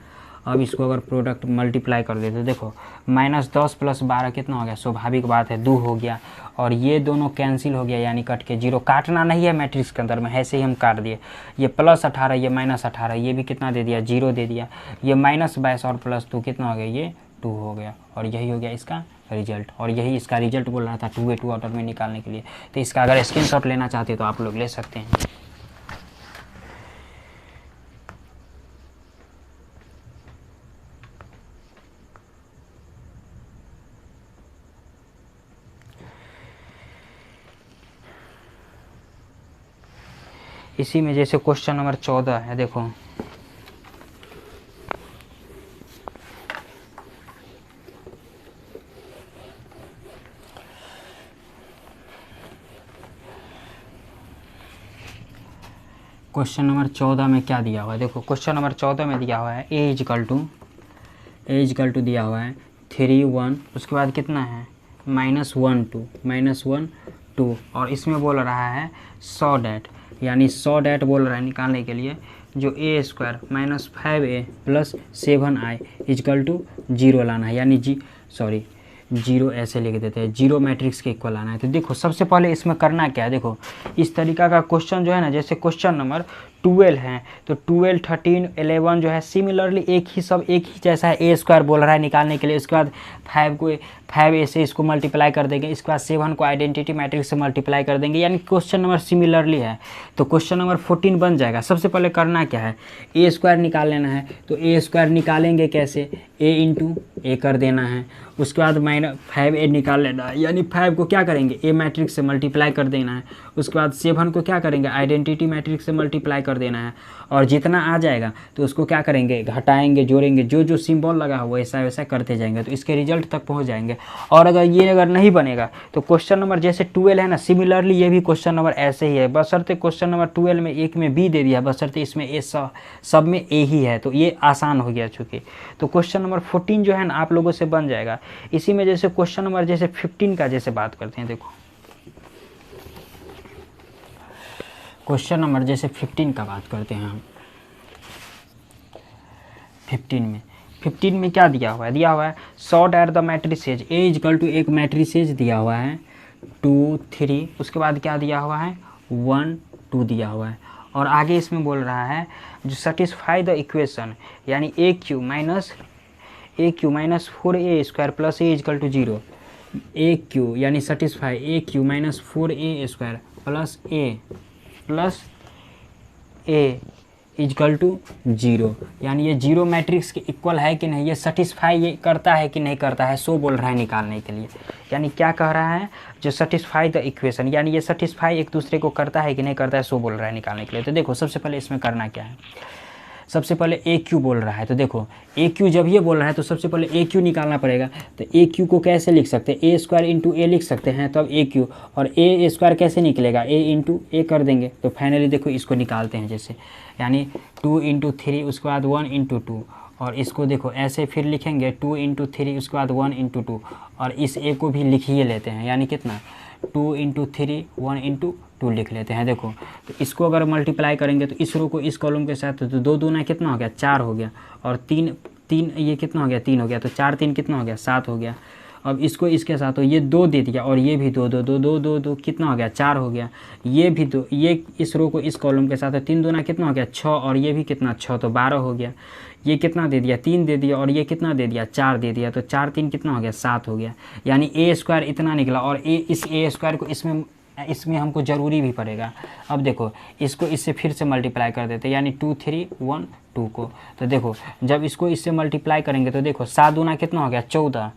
अब इसको अगर प्रोडक्ट मल्टीप्लाई कर देते, देखो -10 + 12 कितना हो गया, स्वाभाविक बात है 2 हो गया, और ये दोनों कैंसिल हो गया यानी कट के 0, काटना नहीं है मैट्रिक्स के अंदर में, ऐसे ही हम काट दिए। ये +18 ये -18 ये भी कितना दे दिया, 0 दे दिया। ये -22 और +2 कितना हो गया, ये 2 हो गया, और यही हो गया इसका रिजल्ट। और यही इसका रिजल्ट बोल रहा था 2A 2 ऑर्डर में निकालने के लिए। तो इसका अगर स्क्रीनशॉट लेना चाहते तो आप लोग ले सकते हैं। इसी में जैसे क्वेश्चन नंबर 14 है, देखो क्वेश्चन नंबर 14 में क्या दिया हुआ है, देखो क्वेश्चन नंबर 14 में दिया हुआ है ए इजकल टू दिया हुआ है 3 1, उसके बाद कितना है -1 2, और इसमें बोल रहा है 100 डैट, यानी 100 डैट बोल रहा है निकालने के लिए, जो a² - 5a + 7i = 0 लाना है, यानी 0 ऐसे लिख देते हैं, 0 मैट्रिक्स के इक्वल आना है। तो देखो सबसे पहले इसमें करना क्या है, देखो इस तरीका का क्वेश्चन जो है ना, जैसे क्वेश्चन नंबर 12 है, तो 12 13 11 जो है सिमिलरली एक ही जैसा है, a² बोल रहा है निकालने के लिए। उसके बाद 5a से इसको मल्टीप्लाई कर देंगे, इसके बाद 7 को आइडेंटिटी मैट्रिक्स से मल्टीप्लाई कर देंगे, यानी क्वेश्चन नंबर सिमिलरली है। तो क्वेश्चन नंबर 14 बन जाएगा। सबसे पहले करना क्या है, a² निकाल लेना है। तो a² निकालेंगे कैसे, a × a कर देना है। उसके बाद -5a निकाल लेना है, यानी 5 को क्या करेंगे, a मैट्रिक्स से मल्टीप्लाई कर देना है। उसके बाद 7 को क्या करेंगे, आइडेंटिटी मैट्रिक्स से मल्टीप्लाई कर देना है, और जितना आ जाएगा तो उसको क्या करेंगे, घटाएंगे, जोड़ेंगे, जो सिंबल लगा हुआ है वैसा करते जाएंगे, तो इसके रिजल्ट तक पहुंच जाएंगे। और अगर नहीं बनेगा तो क्वेश्चन नंबर जैसे 12 है ना, सिमिलरली ये भी क्वेश्चन नंबर ऐसे ही है, बशर्ते क्वेश्चन नंबर 12 में एक में b दे दिया, बशर्ते इसमें a सब में a ही है, तो ये आसान हो गया चूँकि। तो क्वेश्चन नंबर 14 जो है ना आप लोगों से बन जाएगा। इसी में जैसे क्वेश्चन नंबर जैसे 15 का जैसे बात करते हैं, देखो क्वेश्चन नंबर जैसे 15 का बात करते हैं हम। 15 में क्या दिया हुआ है, sort at the matrices, a = एक मैट्रिसेज दिया हुआ है 2 3, उसके बाद क्या दिया हुआ है 1 2 दिया हुआ है, और आगे इसमें बोल रहा है जो सेटिस्फाई द इक्वेशन, यानी AQ - 4a² + a = 0, AQ यानी सेटिस्फाई AQ - 4a² + a = 0, यानी ये 0 मैट्रिक्स के इक्वल है कि नहीं, ये सेटिस्फाई ये करता है कि नहीं करता है, सो बोल रहा है निकालने के लिए। यानी क्या कह रहा है, जो सेटिस्फाई द इक्वेशन, यानी ये सेटिस्फाई एक दूसरे को करता है कि नहीं करता है, सो बोल रहा है निकालने के लिए। तो देखो सबसे पहले इसमें करना क्या है, सबसे पहले AQ बोल रहा है, तो देखो AQ जब ये बोल रहा है तो सबसे पहले AQ निकालना पड़ेगा। तो AQ को कैसे लिख सकते हैं, a² × a लिख सकते हैं, तब AQ, और a² कैसे निकलेगा, a × a कर देंगे। तो फाइनली देखो इसको निकालते हैं जैसे, यानी 2 × 3, उसके बाद 1 × 2, और इसको देखो ऐसे फिर लिखेंगे 2 × 3, उसके बाद 1 × 2, और इस a को भी लिख ही लेते हैं, यानी कितना 2 × 3 1 × 2 लिख लेते हैं। देखो तो इसको अगर मल्टीप्लाई करेंगे तो इस रो को इस कॉलम के साथ, तो 2 दूना कितना हो गया 4 हो गया, और 3 ये कितना हो गया 3 हो गया, तो 4 3 कितना हो गया 7 हो गया। अब इसको इसके साथ तो ये 2 दे दिया, और ये भी 2 2 2 2 2 2 कितना हो गया 4 हो गया, ये भी 2, ये इस रो को इस कॉलम के साथ, 3 दूना कितना हो गया 6, और ये भी कितना 6, तो 12 हो गया। ये कितना दे दिया 3 दे दिया, और ये कितना दे दिया 4 दे दिया, तो 4 3 कितना हो गया 7 हो गया, यानी a² इतना निकला। और इस a² को इसमें हमको ज़रूरी भी पड़ेगा। अब देखो इसको इससे फिर से मल्टीप्लाई कर देते हैं, यानी 2 3 1 2 को। तो देखो जब इसको इससे मल्टीप्लाई करेंगे तो देखो 7 दूना कितना हो गया 14,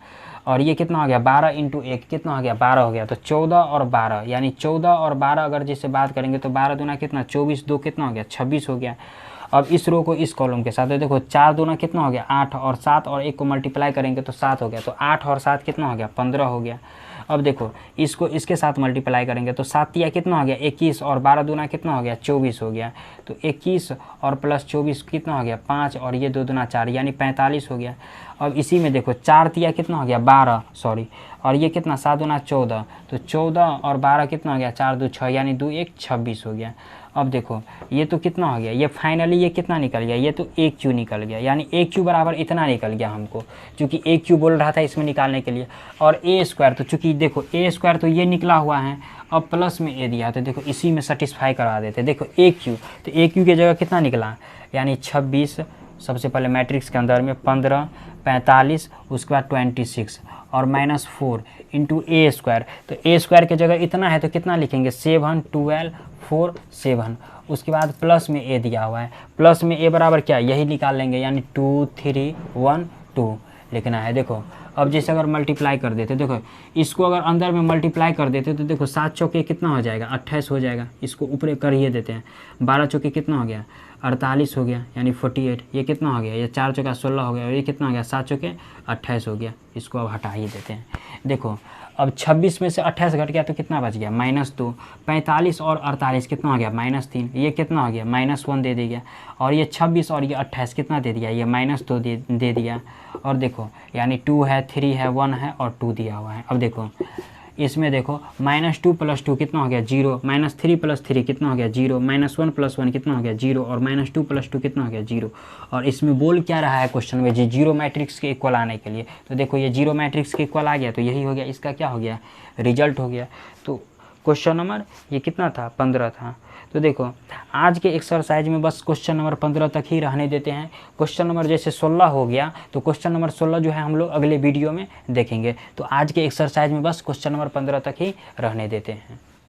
और ये कितना हो गया 12 × 1 कितना हो गया 12 हो गया, तो 14 और 12, यानी 14 और 12 अगर जैसे बात करेंगे तो 12 दूना कितना 24, 2 कितना हो गया 26 हो गया। अब इस रो को इस कॉलम के साथ, तो देखो 4 दूना कितना हो गया 8, और 7 और 1 को मल्टीप्लाई करेंगे तो 7 हो गया, तो 8 और 7 कितना हो गया 15 हो गया। अब देखो इसको इसके साथ मल्टीप्लाई करेंगे तो 7 तिया कितना हो गया 21, और 12 दूना कितना हो गया 24 हो गया, तो 21 और +24 कितना हो गया 5, और ये 2 दूना 4, यानी 45 हो गया। अब इसी में देखो 4 तिया कितना हो गया 12, सॉरी, और ये कितना 7 दूना 14, तो 14 और 12 कितना हो गया 4 2 6, यानी 2 1 26 हो गया। अब देखो ये तो कितना हो गया, ये फाइनली ये कितना निकल गया, ये तो एक क्यू निकल गया, यानी एक क्यू बराबर इतना निकल गया हमको, चूँकि एक क्यू बोल रहा था इसमें निकालने के लिए। और ए स्क्वायर, तो चूँकि देखो ए स्क्वायर तो ये निकला हुआ है, अब प्लस में ए दिया, तो देखो इसी में सेटिस्फाई करवा देते। देखो ए क्यू, तो ए क्यू की जगह कितना निकला, यानी 26, सबसे पहले मैट्रिक्स के अंदर में 15 45, उसके बाद 26 और -4 इंटू ए स्क्वायर, तो ए स्क्वायर की जगह इतना है तो कितना लिखेंगे 7 12 4 7, उसके बाद प्लस में ए दिया हुआ है, प्लस में ए बराबर क्या यही निकाल लेंगे, यानी 2 3 1 2 लिखना है। देखो अब जैसे अगर मल्टीप्लाई कर देते, देखो इसको अगर अंदर में मल्टीप्लाई कर देते तो देखो 7 चौके कितना हो जाएगा 28 हो जाएगा, इसको ऊपर कर ही देते हैं, 12 चौके कितना हो गया 48 हो गया, यानी 48, ये कितना हो गया, ये 4 चौका 16 हो गया, और ये कितना हो गया 7 चौके 28 हो गया, इसको अब हटा ही देते हैं। देखो अब 26 में से 28 घट गया तो कितना बच गया -2, 45 और 48 कितना हो गया -3, ये कितना हो गया -1 दे दिया, और ये 26 और ये 28 कितना दे दिया, ये -2 दे दिया, और देखो यानी 2 है 3 है 1 है और 2 दिया हुआ है। अब देखो इसमें देखो -2 + 2 कितना हो गया 0, -3 + 3 कितना हो गया 0, -1 + 1 कितना हो गया 0, और -2 + 2 कितना हो गया 0। और इसमें बोल क्या रहा है क्वेश्चन में, जी जीरो मैट्रिक्स के इक्वल आने के लिए, तो देखो ये जीरो मैट्रिक्स के इक्वल आ गया, तो यही हो गया इसका क्या हो गया रिजल्ट हो गया। तो क्वेश्चन नंबर ये कितना था 15 था। तो देखो आज के एक्सरसाइज में बस क्वेश्चन नंबर 15 तक ही रहने देते हैं, क्वेश्चन नंबर जैसे 16 हो गया तो क्वेश्चन नंबर 16 जो है हम लोग अगले वीडियो में देखेंगे। तो आज के एक्सरसाइज में बस क्वेश्चन नंबर 15 तक ही रहने देते हैं।